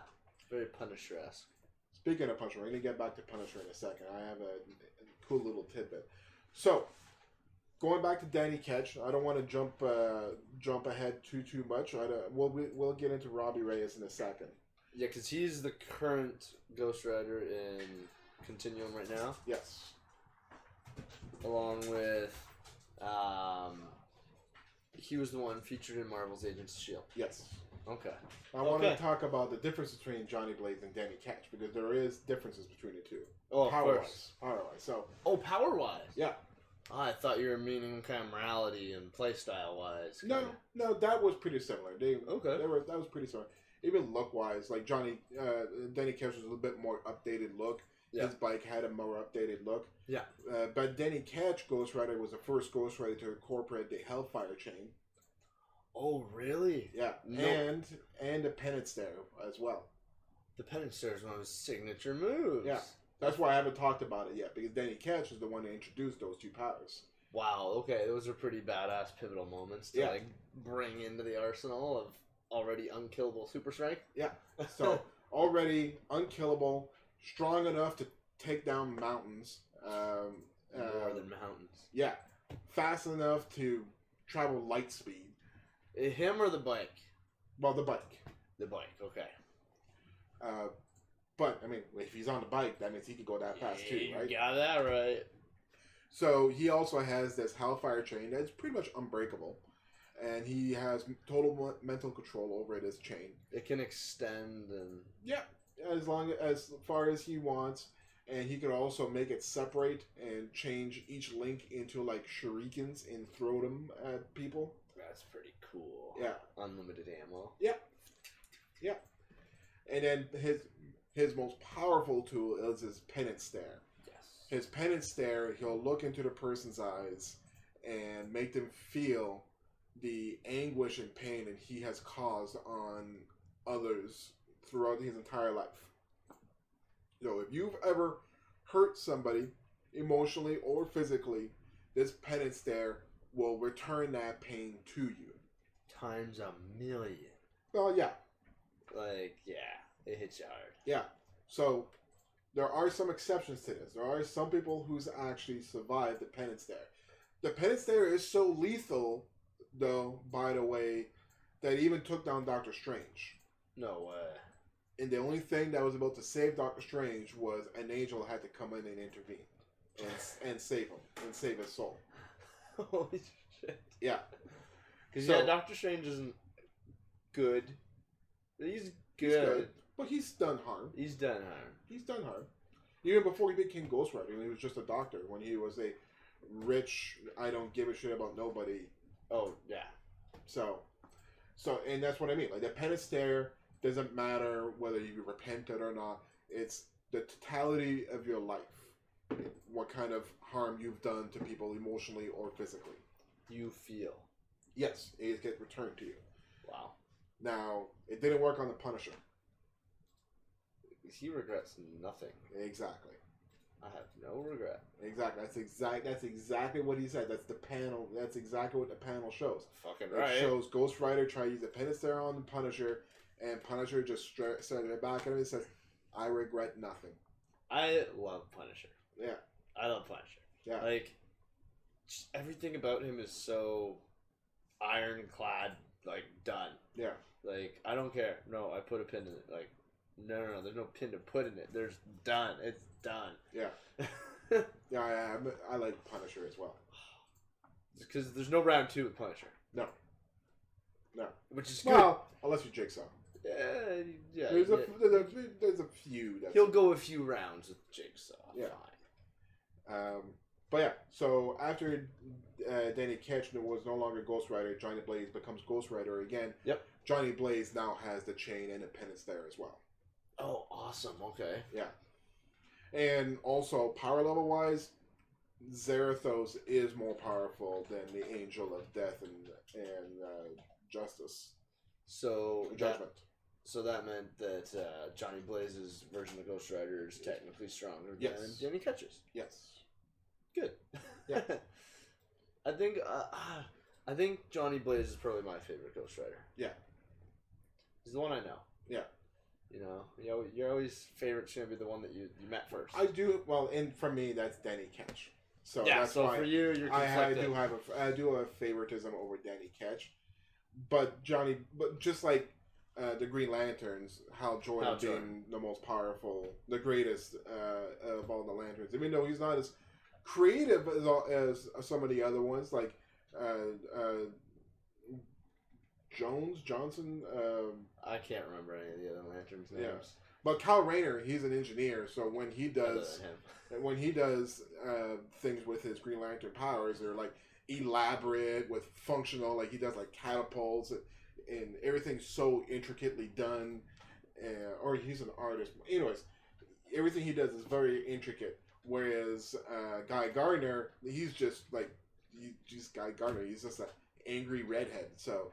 very Punisher-esque. Speaking of Punisher, we're going to get back to Punisher in a second. I have a cool little tidbit. So, going back to Danny Ketch, I don't want to jump ahead too much. We'll get into Robbie Reyes in a second. Yeah, because he's the current Ghost Rider in Continuum right now. Yes. Along with, he was the one featured in Marvel's Agents of S.H.I.E.L.D. Yes. Okay. I want to talk about the difference between Johnny Blaze and Danny Ketch, because there is differences between the two. Oh, of course. Power-wise. So. Oh, power-wise? Yeah. I thought you were meaning kind of morality and playstyle-wise. No, that was pretty similar. That was pretty similar. Even look-wise, like Danny Ketch was a little bit more updated look. Yeah. His bike had a more updated look. Yeah. But Danny Ketch, Ghost Rider, was the first Ghost Rider to incorporate the Hellfire chain. Oh, really? Yeah. No. And the Penance Stare as well. The Penance Stare is one of his signature moves. Yeah. That's why I haven't talked about it yet, because Danny Ketch is the one that introduced those two powers. Wow, okay. Those are pretty badass pivotal moments to like bring into the arsenal of already unkillable super strength. Yeah. So, already unkillable, strong enough to take down mountains. More than mountains. Yeah. Fast enough to travel light speed. Him or the bike? Well, the bike. The bike, okay. But, I mean, if he's on the bike, that means he can go that fast too, right? You got that right. So, he also has this Hellfire chain that's pretty much unbreakable. And he has total mental control over this chain. It can extend and... Yeah, as far as he wants. And he could also make it separate and change each link into, like, shurikens and throw them at people. That's pretty cool. Yeah. Unlimited ammo. Yeah. Yeah. And then his most powerful tool is his Penance Stare. Yes. His Penance Stare, he'll look into the person's eyes and make them feel the anguish and pain that he has caused on others throughout his entire life. So if you've ever hurt somebody emotionally or physically, this Penance Stare will return that pain to you. Times a million. Well, yeah. Like, yeah, it hits you hard. Yeah. So, there are some exceptions to this. There are some people who's actually survived the Penance Stare. The Penance Stare is so lethal, though, by the way, that it even took down Doctor Strange. No way. And the only thing that was able to save Doctor Strange was an angel had to come in and intervene. And save him. And save his soul. Holy shit. Yeah. Because, Doctor Strange isn't good. He's good. But he's done harm. He's done harm. Even before he became Ghost Rider, he was just a doctor. When he was a rich, I don't give a shit about nobody. Oh, yeah. So So, and that's what I mean. Like, the penance stare doesn't matter whether you repented or not. It's the totality of your life. What kind of harm you've done to people emotionally or physically. You feel. Yes, it gets returned to you. Wow. Now, it didn't work on the Punisher. He regrets nothing. Exactly. I have no regret. Exactly. That's exactly what he said. That's the panel. That's exactly what the panel shows. Fucking right. It shows Ghost Rider try to use the penance stare on the Punisher, and Punisher just started it back at him and says, "I regret nothing." I love Punisher. Yeah. I love Punisher. Yeah. Like, just everything about him is so ironclad, like, done. Yeah. Like, I don't care. No, I put a pin in it. Like, no, there's no pin to put in it. There's done. It's done. Yeah. Yeah, I like Punisher as well. Because there's no round 2 with Punisher. No. Which is good. Well, unless you Jigsaw. Yeah. There's a few. He'll go a few rounds with Jigsaw. Yeah. Fine. But yeah, so after Danny Ketch was no longer Ghost Rider, Johnny Blaze becomes Ghost Rider again. Yep. Johnny Blaze now has the chain and the penance there as well. Oh, awesome. Okay. Yeah. And also, power level wise, Zarathos is more powerful than the Angel of Death and Justice. Judgment. So that meant that Johnny Blaze's version of Ghost Rider is technically stronger than Yes. Danny Ketch's. Yes. Good. Yeah. I think Johnny Blaze is probably my favorite Ghost Rider. Yeah. He's the one I know. Yeah. You know, your always favorite's gonna be the one that you met first. I do well, and for me, that's Danny Ketch. So yeah. that's So why for you, you're conflicted. I do have a favoritism over Danny Ketch, but just like the Green Lanterns, Hal Jordan being the most powerful, the greatest of all the Lanterns. Even though he's not as creative as some of the other ones, like Johnson. I can't remember any of the other Lanterns' names. Yeah. But Kyle Rayner, he's an engineer, so when he does things with his Green Lantern powers, they're like elaborate with functional, like he does like catapults and everything's so intricately done. Or he's an artist. Anyways, everything he does is very intricate. Whereas Guy Gardner, he's just Guy Gardner. He's just an angry redhead. So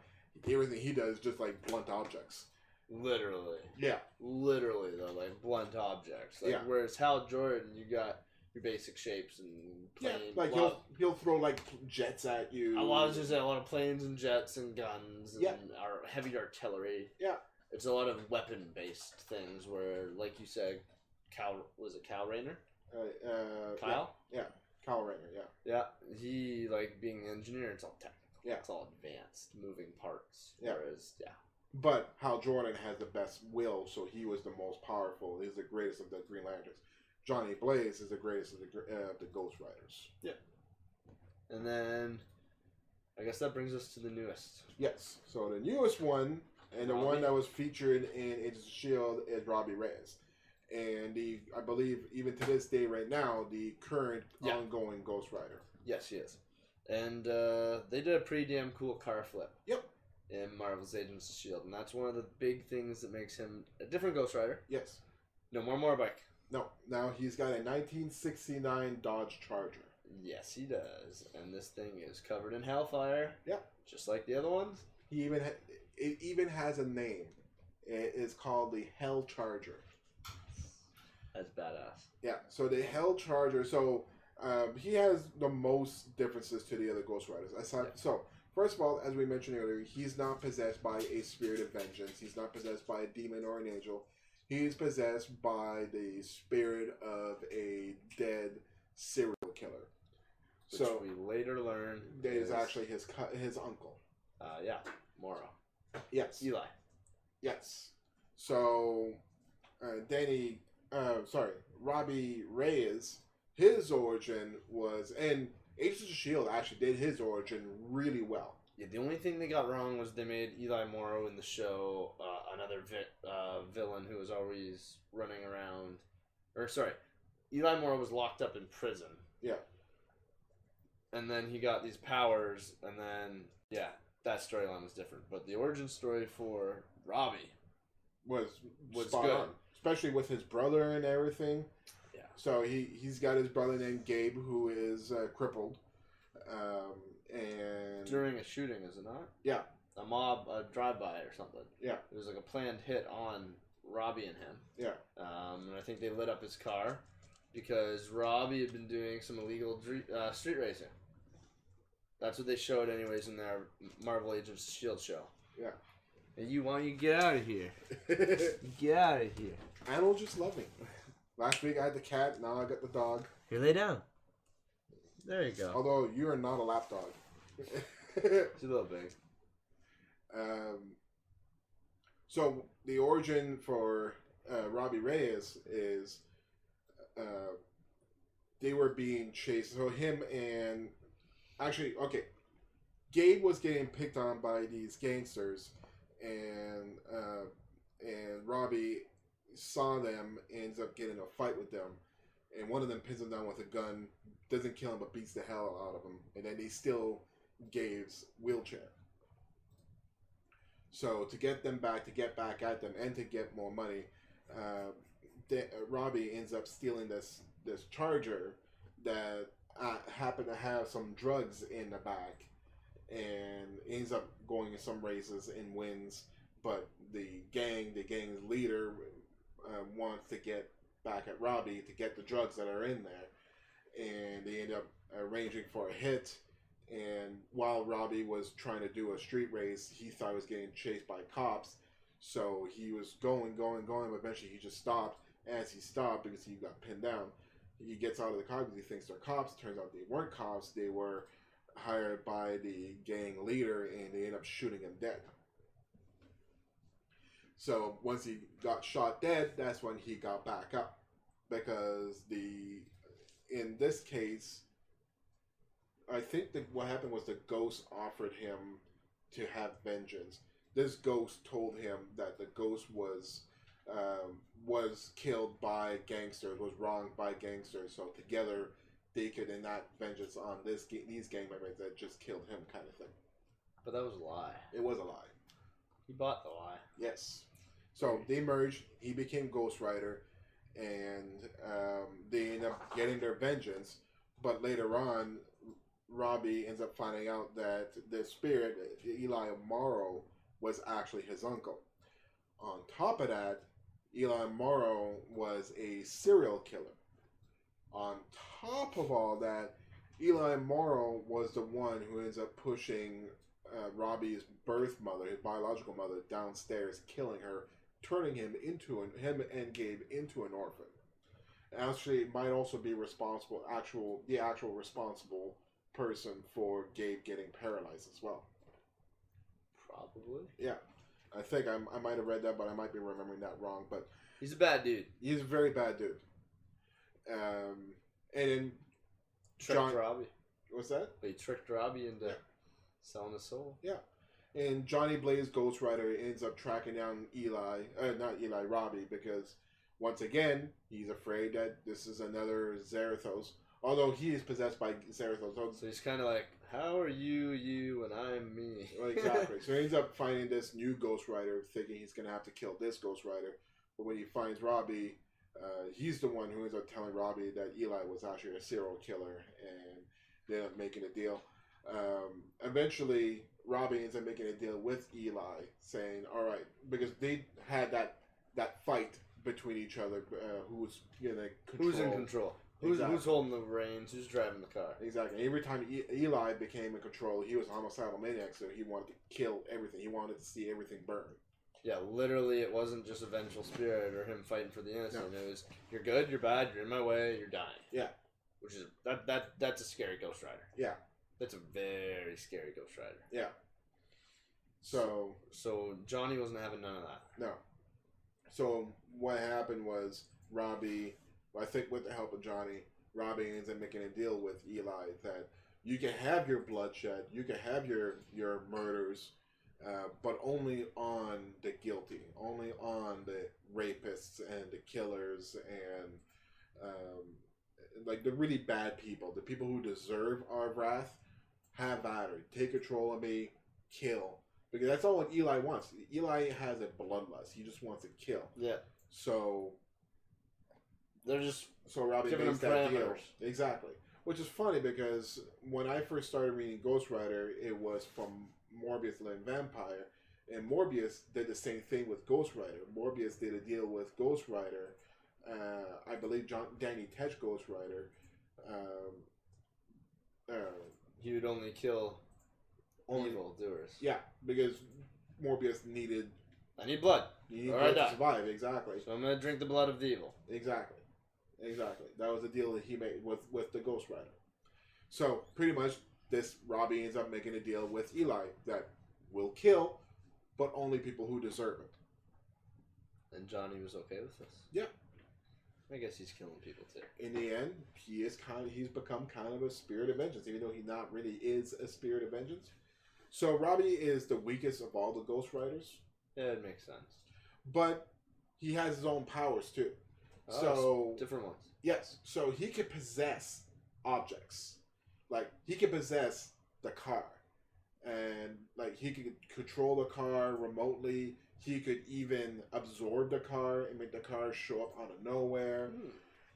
everything he does is just like blunt objects. Literally. Yeah. Literally, though, like blunt objects. Like, whereas Hal Jordan, you got your basic shapes and planes. Yeah, like he'll throw like jets at you. A lot of planes and jets and guns and heavy artillery. Yeah. It's a lot of weapon-based things where, like you said, Kyle Rayner? Kyle? Yeah. Kyle Rayner, yeah. Yeah, he, like, being an engineer, it's all technical. Yeah. It's all advanced, moving parts. Yeah. Whereas, But Hal Jordan has the best will, so he was the most powerful. He's the greatest of the Green Lanterns. Johnny Blaze is the greatest of the Ghost Riders. Yeah. And then, I guess that brings us to the newest. Yes. So the newest one, and the one that was featured in Agents of S.H.I.E.L.D. is Robbie Reyes. And I believe, even to this day right now, the current ongoing Ghost Rider. Yes, he is. And they did a pretty damn cool car flip. Yep. In Marvel's Agents of S.H.I.E.L.D. And that's one of the big things that makes him a different Ghost Rider. Yes. No more motorbike. No. Now he's got a 1969 Dodge Charger. Yes, he does. And this thing is covered in hellfire. Yep. Just like the other ones. It even has a name. It is called the Hell Charger. That's badass. Yeah. So the Hell Charger. So he has the most differences to the other Ghost Riders. So first of all, as we mentioned earlier, he's not possessed by a spirit of vengeance. He's not possessed by a demon or an angel. He's possessed by the spirit of a dead serial killer. Which we later learn that is actually his uncle. Morrow. Yes. Eli. Yes. So, Robbie Reyes, his origin was, and Agents of S.H.I.E.L.D. actually did his origin really well. Yeah, the only thing they got wrong was they made Eli Morrow in the show another villain who was always running around. Eli Morrow was locked up in prison. Yeah. And then he got these powers, and then, that storyline was different. But the origin story for Robbie was was spot good. on, especially with his brother and everything. Yeah. So he's got his brother named Gabe who is crippled, and During a shooting, is it not? Yeah. A drive-by or something. Yeah. It was like a planned hit on Robbie and him. Yeah. And I think they lit up his car because Robbie had been doing some illegal street racing. That's what they showed anyways in their Marvel Agents of S.H.I.E.L.D. show. Yeah. And you get out of here. Get out of here. Animals just love me. Last week I had the cat, now I got the dog. Here, lay down. There you go. Although you are not a lap dog. It's a little big. So the origin for Robbie Reyes is they were being chased. So him and Gabe was getting picked on by these gangsters, and Robbie saw them, ends up getting a fight with them, and one of them pins him down with a gun, doesn't kill him but beats the hell out of him, and then they steal Gabe's wheelchair. So to get back at them, and to get more money, Robbie ends up stealing this charger that happened to have some drugs in the back, and ends up going in some races and wins. But the gang's leader wants to get back at Robbie to get the drugs that are in there, and they end up arranging for a hit. And while Robbie was trying to do a street race, he thought he was getting chased by cops. So he was going, but eventually he just stopped. As he stopped, because he got pinned down, he gets out of the car because he thinks they're cops. Turns out they weren't cops. They were hired by the gang leader, and they end up shooting him dead. So once he got shot dead, that's when he got back up. Because in this case, I think that what happened was the ghost offered him to have vengeance. This ghost told him that the ghost was killed by gangsters, was wronged by gangsters. So together they could enact vengeance on these gang members that just killed him, kind of thing. But that was a lie. It was a lie. He bought the lie. Yes. So they merged. He became Ghost Rider, and they end up getting their vengeance. But later on, Robbie ends up finding out that the spirit, Eli Morrow, was actually his uncle. On top of that, Eli Morrow was a serial killer. On top of all that, Eli Morrow was the one who ends up pushing Robbie's birth mother, his biological mother, downstairs, killing her, turning him and Gabe into an orphan. Actually, it might also be the actual responsible person for Gabe getting paralyzed as well. Probably. Yeah. I think I might have read that, but I might be remembering that wrong. But he's a bad dude. He's a very bad dude. And then tricked Robbie. What's that? He tricked Robbie into selling his soul. Yeah. And Johnny Blaze Ghost Rider ends up tracking down Robbie, because once again, he's afraid that this is another Zarathos. Although he is possessed by Zarathos. So he's kind of like, how are you and I'm me? Well, exactly. So he ends up finding this new Ghost Rider, thinking he's going to have to kill this Ghost Rider. But when he finds Robbie, he's the one who ends up telling Robbie that Eli was actually a serial killer, and they end up making a deal. Eventually, Robbie ends up making a deal with Eli, saying, all right, because they had that fight between each other, who's in control. Who's holding the reins? Who's driving the car? Exactly. Every time Eli became in control, he was a homicidal maniac, so he wanted to kill everything. He wanted to see everything burn. Yeah, literally, it wasn't just a vengeful spirit or him fighting for the innocent. No. It was, you're good, you're bad, you're in my way, you're dying. Yeah. Which is that's a scary Ghost Rider. Yeah. That's a very scary Ghost Rider. Yeah. So Johnny wasn't having none of that. No. So what happened was Robbie, I think with the help of Johnny, Robbie ends up making a deal with Eli that you can have your bloodshed, you can have your murders, but only on the guilty, only on the rapists and the killers and like the really bad people, the people who deserve our wrath. Have at her. Take control of me. kill. Because that's all what Eli wants. Eli has a bloodlust. He just wants to kill. Yeah. So they're just Robbie giving makes him that deal. parameters. Exactly. Which is funny because when I first started reading Ghost Rider, it was from Morbius and Vampire. And Morbius did the same thing with Ghost Rider. Morbius did a deal with Ghost Rider. I believe Danny Tetch Ghost Rider. He would only kill evil doers. Yeah, because Morbius needed... I need blood. You need blood to survive, exactly. So I'm going to drink the blood of the evil. Exactly. That was the deal that he made with the Ghost Rider. So, pretty much, Robbie ends up making a deal with Eli that will kill, but only people who deserve it. And Johnny was okay with this? Yeah. I guess he's killing people too. In the end, he's become kind of a spirit of vengeance, even though he not really is a spirit of vengeance. So Robbie is the weakest of all the Ghost Riders. Yeah, it makes sense. But he has his own powers too. Oh, so different ones. Yes. So he can possess objects. Like he can possess the car. And like he could control the car remotely. He could even absorb the car and make the car show up out of nowhere.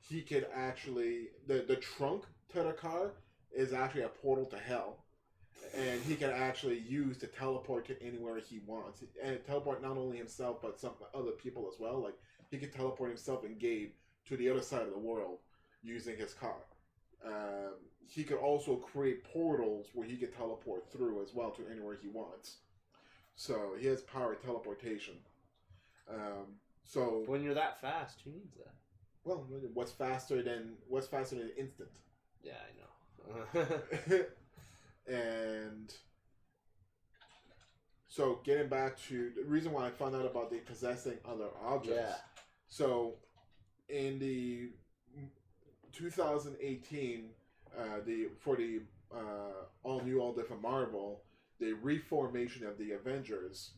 He could actually the trunk to the car is actually a portal to hell. And he can actually use to teleport to anywhere he wants. And teleport not only himself, but some other people as well. Like, he can teleport himself and Gabe to the other side of the world using his car. He could also create portals where he could teleport through as well to anywhere he wants. So, he has power of teleportation. So when you're that fast, who needs that? Well, what's faster than instant? Yeah, I know. And so getting back to the reason why I found out about the possessing other objects. Yeah. So in the 2018, for the all new, all different Marvel, the reformation of the Avengers,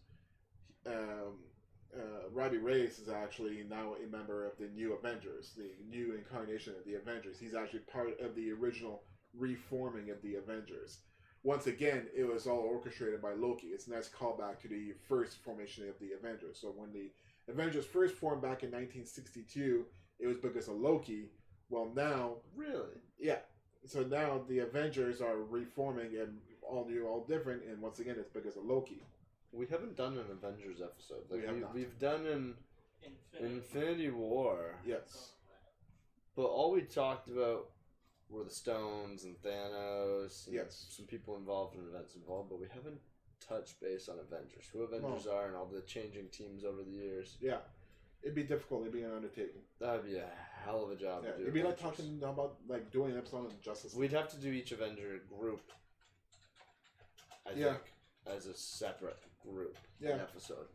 Robbie Reyes is actually now a member of the new Avengers, the new incarnation of the Avengers. He's actually part of the original reforming of the Avengers. Once again, it was all orchestrated by Loki. It's a nice callback to the first formation of the Avengers. So when the Avengers first formed back in 1962, it was because of Loki. Well, now... Really? Yeah. So now the Avengers are reforming and all new, all different, and once again, it's because of Loki. We haven't done an Avengers episode. Like, we have not. We've done an Infinity War. Yes. But all we talked about were the Stones and Thanos. And yes. Some people involved and events involved, but we haven't touched base on Avengers. Who Avengers are and all the changing teams over the years. Yeah. It'd be difficult. It'd be an undertaking. That would be a hell of a job to do. It'd be like talking about, like, doing an episode on Justice League. We'd have to do each Avenger group, I think, as a separate group episode.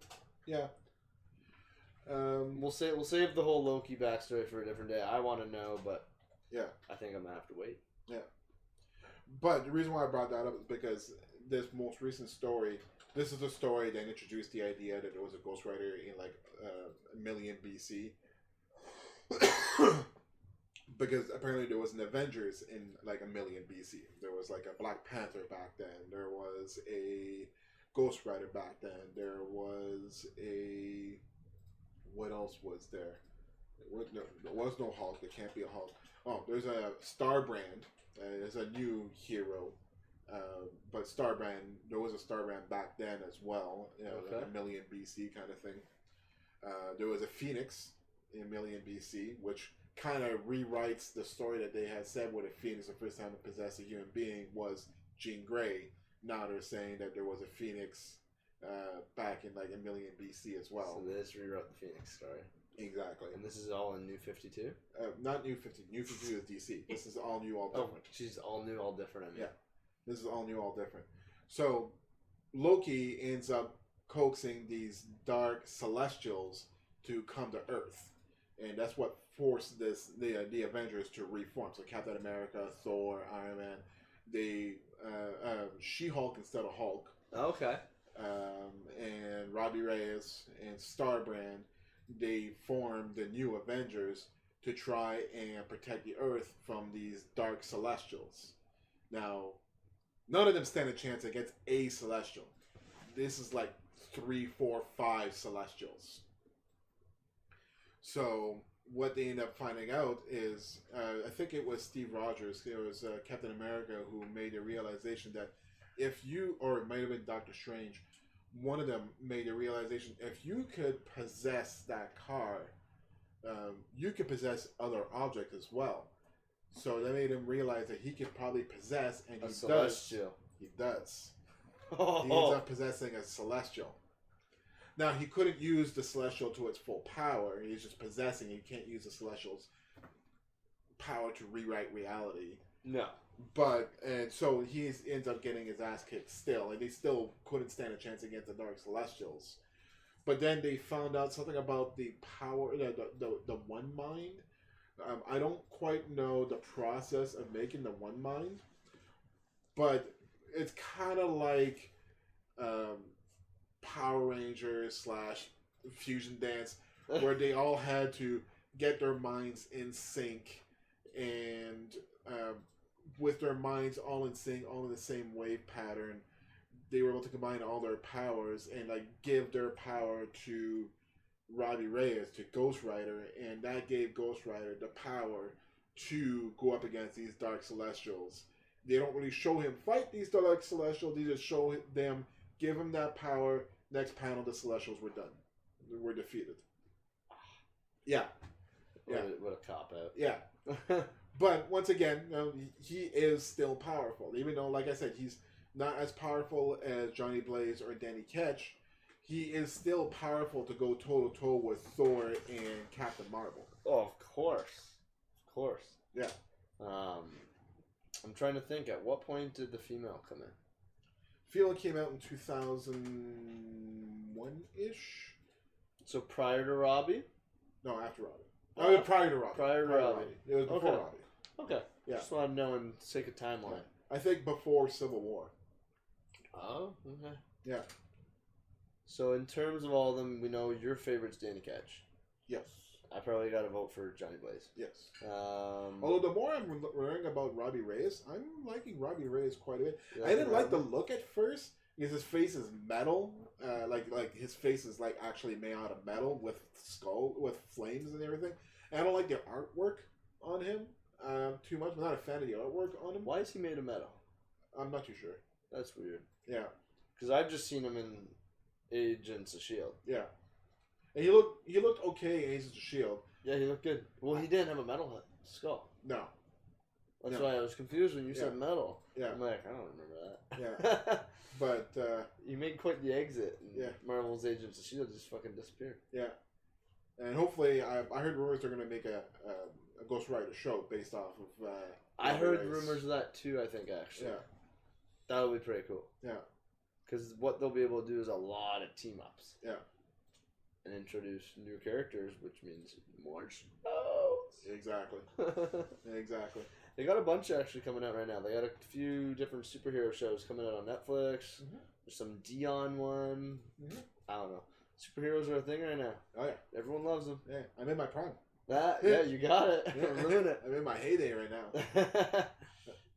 Yeah. We'll save the whole Loki backstory for a different day. I want to know, but yeah, I think I'm gonna have to wait. Yeah. But the reason why I brought that up is because this most recent story, this is a story that introduced the idea that there was a Ghost Rider in like a million BC. Because apparently there was an Avengers in like a million BC. There was like a Black Panther back then. There was a Ghost Rider back then. There was a... What else was there? There was no Hulk. There can't be a Hulk. Oh, there's a Starbrand. There's a new hero. But Starbrand, there was a Starbrand back then as well. You know, like a million BC kind of thing. There was a Phoenix in a million BC, which kind of rewrites the story that they had said where the Phoenix, the first time to possess a human being, was Jean Grey. Now they're saying that there was a Phoenix back in like a million BC as well. So they just rewrote the Phoenix story. Exactly. And this is all in New 52? Not New 50. New 52 is DC. This is all new, all different. Oh, she's all new, all different. I mean. Yeah. This is all new, all different. So Loki ends up coaxing these dark celestials to come to Earth. And that's what forced the Avengers to reform. So Captain America, Thor, Iron Man, they She-Hulk instead of Hulk. Okay. And Robbie Reyes and Starbrand, they formed the new Avengers to try and protect the Earth from these dark celestials. Now, none of them stand a chance against a celestial. this is like 3, 4, 5 Celestials. So what they end up finding out is, I think it was Steve Rogers, it was Captain America, who made a realization that if you, or it might have been Doctor Strange, one of them made a realization, if you could possess that car, you could possess other objects as well. So that made him realize that he could probably possess, and he Celestial. He does. Oh. He ends up possessing a Celestial. Now, he couldn't use the Celestial to its full power. He's just possessing. He can't use the Celestial's power to rewrite reality. No. But, and so he ends up getting his ass kicked still. And he still couldn't stand a chance against the Dark Celestials. But then they found out something about the power, the One Mind. I don't quite know the process of making the One Mind. But it's kind of like Power Rangers / Fusion Dance, where they all had to get their minds in sync, and with their minds all in sync, all in the same wave pattern, they were able to combine all their powers and like give their power to Robbie Reyes, to Ghost Rider, and that gave Ghost Rider the power to go up against these Dark Celestials. They don't really show him fight these Dark Celestials, they just show them, give him that power. Next panel, the Celestials were done. Were defeated. Yeah. Yeah. What a cop-out. Yeah. But, once again, he is still powerful. Even though, like I said, he's not as powerful as Johnny Blaze or Danny Ketch, he is still powerful to go toe-to-toe with Thor and Captain Marvel. Oh, of course. Of course. Yeah. I'm trying to think, at what point did the female come in? Female came out in 2001-ish. So prior to Robbie? No, after Robbie. Prior to Robbie. Prior to Robbie. It was before Robbie. Okay. Yeah. Just want to know in sake of timeline. I think before Civil War. Oh, okay. Yeah. So in terms of all of them, we know your favorite's Danny Ketch. Yes. I probably got to vote for Johnny Blaze. Yes. Although the more I'm learning about Robbie Reyes, I'm liking Robbie Reyes quite a bit. I didn't like the look at first because his face is metal, like his face is like actually made out of metal with flames and everything. And I don't like the artwork on him too much. I'm not a fan of the artwork on him. Why is he made of metal? I'm not too sure. That's weird. Yeah. Because I've just seen him in Agents of S.H.I.E.L.D. Yeah. And he looked okay in Agents of S.H.I.E.L.D. Yeah, he looked good. Well, he didn't have a metal skull. No. That's why I was confused when you said metal. Yeah. I'm like, I don't remember that. Yeah. But you made quite the exit. And yeah. Marvel's Agents of S.H.I.E.L.D. just fucking disappeared. Yeah. And hopefully, I heard rumors they're going to make a Ghost Rider show based off of. I heard rumors of that too. I think actually. Yeah. That would be pretty cool. Yeah. Because what they'll be able to do is a lot of team ups. Yeah. And introduce new characters, which means more shows. Exactly. Exactly. They got a bunch actually coming out right now. They got a few different superhero shows coming out on Netflix. Mm-hmm. There's some Dion one. Mm-hmm. I don't know. Superheroes are a thing right now. Oh yeah. Everyone loves them. Yeah, I'm in my prime. Yeah, you got it. Ruin it. I'm in my heyday right now.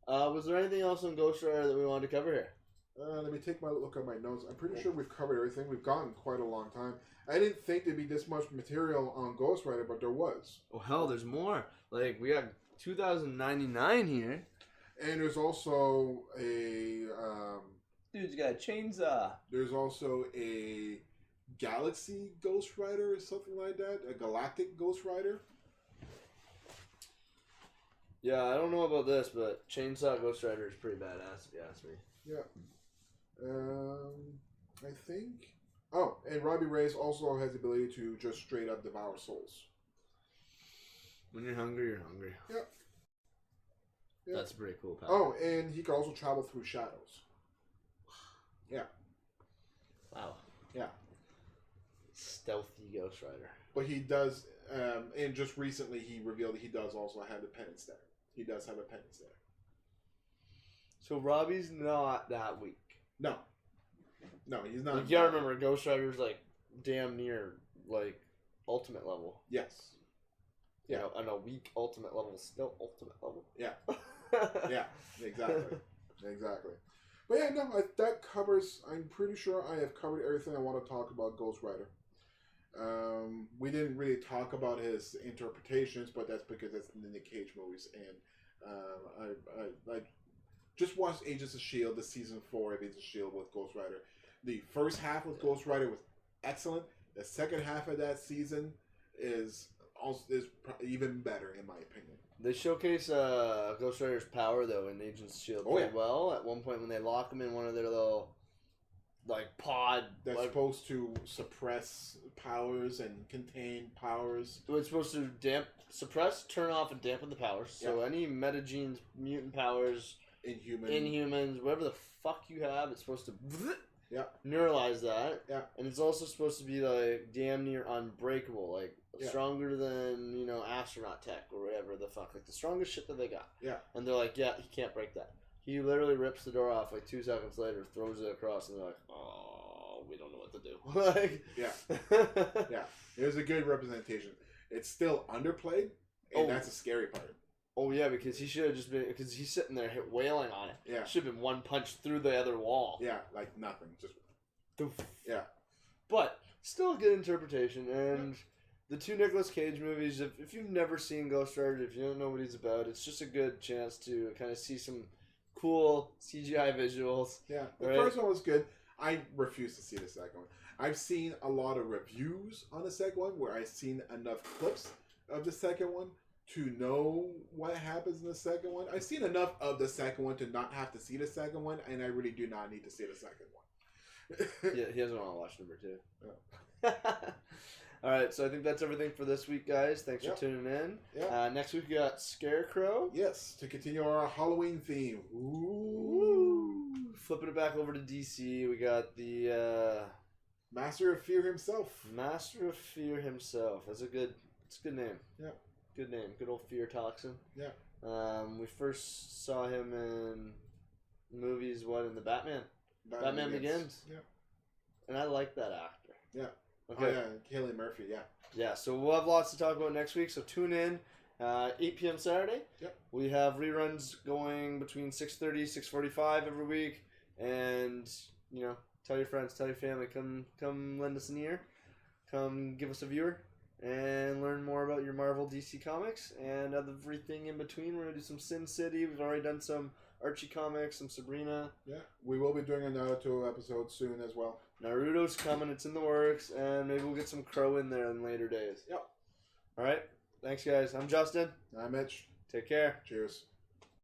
Was there anything else on Ghost Rider that we wanted to cover here? Let me take my look at my notes. I'm pretty sure we've covered everything. We've gone quite a long time. I didn't think there'd be this much material on Ghost Rider, but there was. Oh hell, there's more. Like we got 2099 here. And there's also a dude's got a chainsaw. There's also a Galaxy Ghost Rider or something like that. A Galactic Ghost Rider. Yeah, I don't know about this, but Chainsaw Ghost Rider is pretty badass if you ask me. Yeah. I think. Oh, and Robbie Reyes also has the ability to just straight up devour souls. When you're hungry, you're hungry. Yep. That's a pretty cool power. Oh, and he can also travel through shadows. Yeah. Wow. Yeah. Stealthy Ghost Rider. But he does, and just recently he revealed that he does also have a penance there. He does have a penance there. So Robbie's not that weak. No. No, he's not. Like, you gotta remember, Ghost Rider's like damn near like ultimate level. Yes. You know, and a weak ultimate level is still ultimate level. Yeah. Yeah, exactly. Exactly. But yeah, no, that covers. I'm pretty sure I have covered everything I want to talk about Ghost Rider. We didn't really talk about his interpretations, but that's because it's in the Nick Cage movies, and I just watched Agents of S.H.I.E.L.D., the season 4 of Agents of S.H.I.E.L.D. with Ghost Rider. The first half with Ghost Rider was excellent. The second half of that season is even better, in my opinion. They showcase Ghost Rider's power, though, in Agents of S.H.I.E.L.D. pretty well. At one point when they lock him in one of their little, pod... That's supposed to suppress powers and contain powers. So it's supposed to suppress, turn off, and dampen the powers. So any metagenes, mutant powers... Inhumans, whatever the fuck you have, it's supposed to... neuralize that. Yeah. And it's also supposed to be, damn near unbreakable. Stronger than, astronaut tech or whatever the fuck. The strongest shit that they got. Yeah. And they're like, yeah, he can't break that. He literally rips the door off 2 seconds later, throws it across, and they're like, oh, we don't know what to do. Yeah. Yeah. It was a good representation. It's still underplayed, and that's a scary part. Oh, yeah, because he should have just been... Because he's sitting there wailing on it. Yeah. Should have been one punch through the other wall. Yeah, like nothing. Just... Doof. Yeah. But, still a good interpretation. And the 2 Nicolas Cage movies, if you've never seen Ghost Rider, if you don't know what he's about, it's just a good chance to kind of see some cool CGI visuals. Yeah. The first one was good. I refuse to see the second one. I've seen a lot of reviews on the second one where I've seen enough clips of the second one to know what happens in the second one. I've seen enough of the second one to not have to see the second one, and I really do not need to see the second one. Yeah, he doesn't want to watch number 2. Yeah. All right, so I think that's everything for this week, guys. Thanks for tuning in. Yeah. Next week we got Scarecrow. Yes, to continue our Halloween theme. Ooh. Flipping it back over to DC, we got the Master of Fear himself. Master of Fear himself. It's a good name. Yeah. Good name. Good old Fear Toxin. Yeah. We first saw him in movies, in the Batman Begins. Yeah. And I like that actor. Yeah. Okay. Oh, yeah. Cillian Murphy, yeah. Yeah, so we'll have lots to talk about next week, so tune in. 8 p.m. Saturday. Yep. We have reruns going between 6:30, 6:45 every week. And, tell your friends, tell your family, come lend us an ear. Come give us a viewer. And learn more about your Marvel, DC comics, and everything in between. We're going to do some Sin City. We've already done some Archie comics, some Sabrina. Yeah, we will be doing a Naruto episode soon as well. Naruto's coming. It's in the works. And maybe we'll get some Crow in there in later days. Yep. All right. Thanks, guys. I'm Justin. I'm Mitch. Take care. Cheers.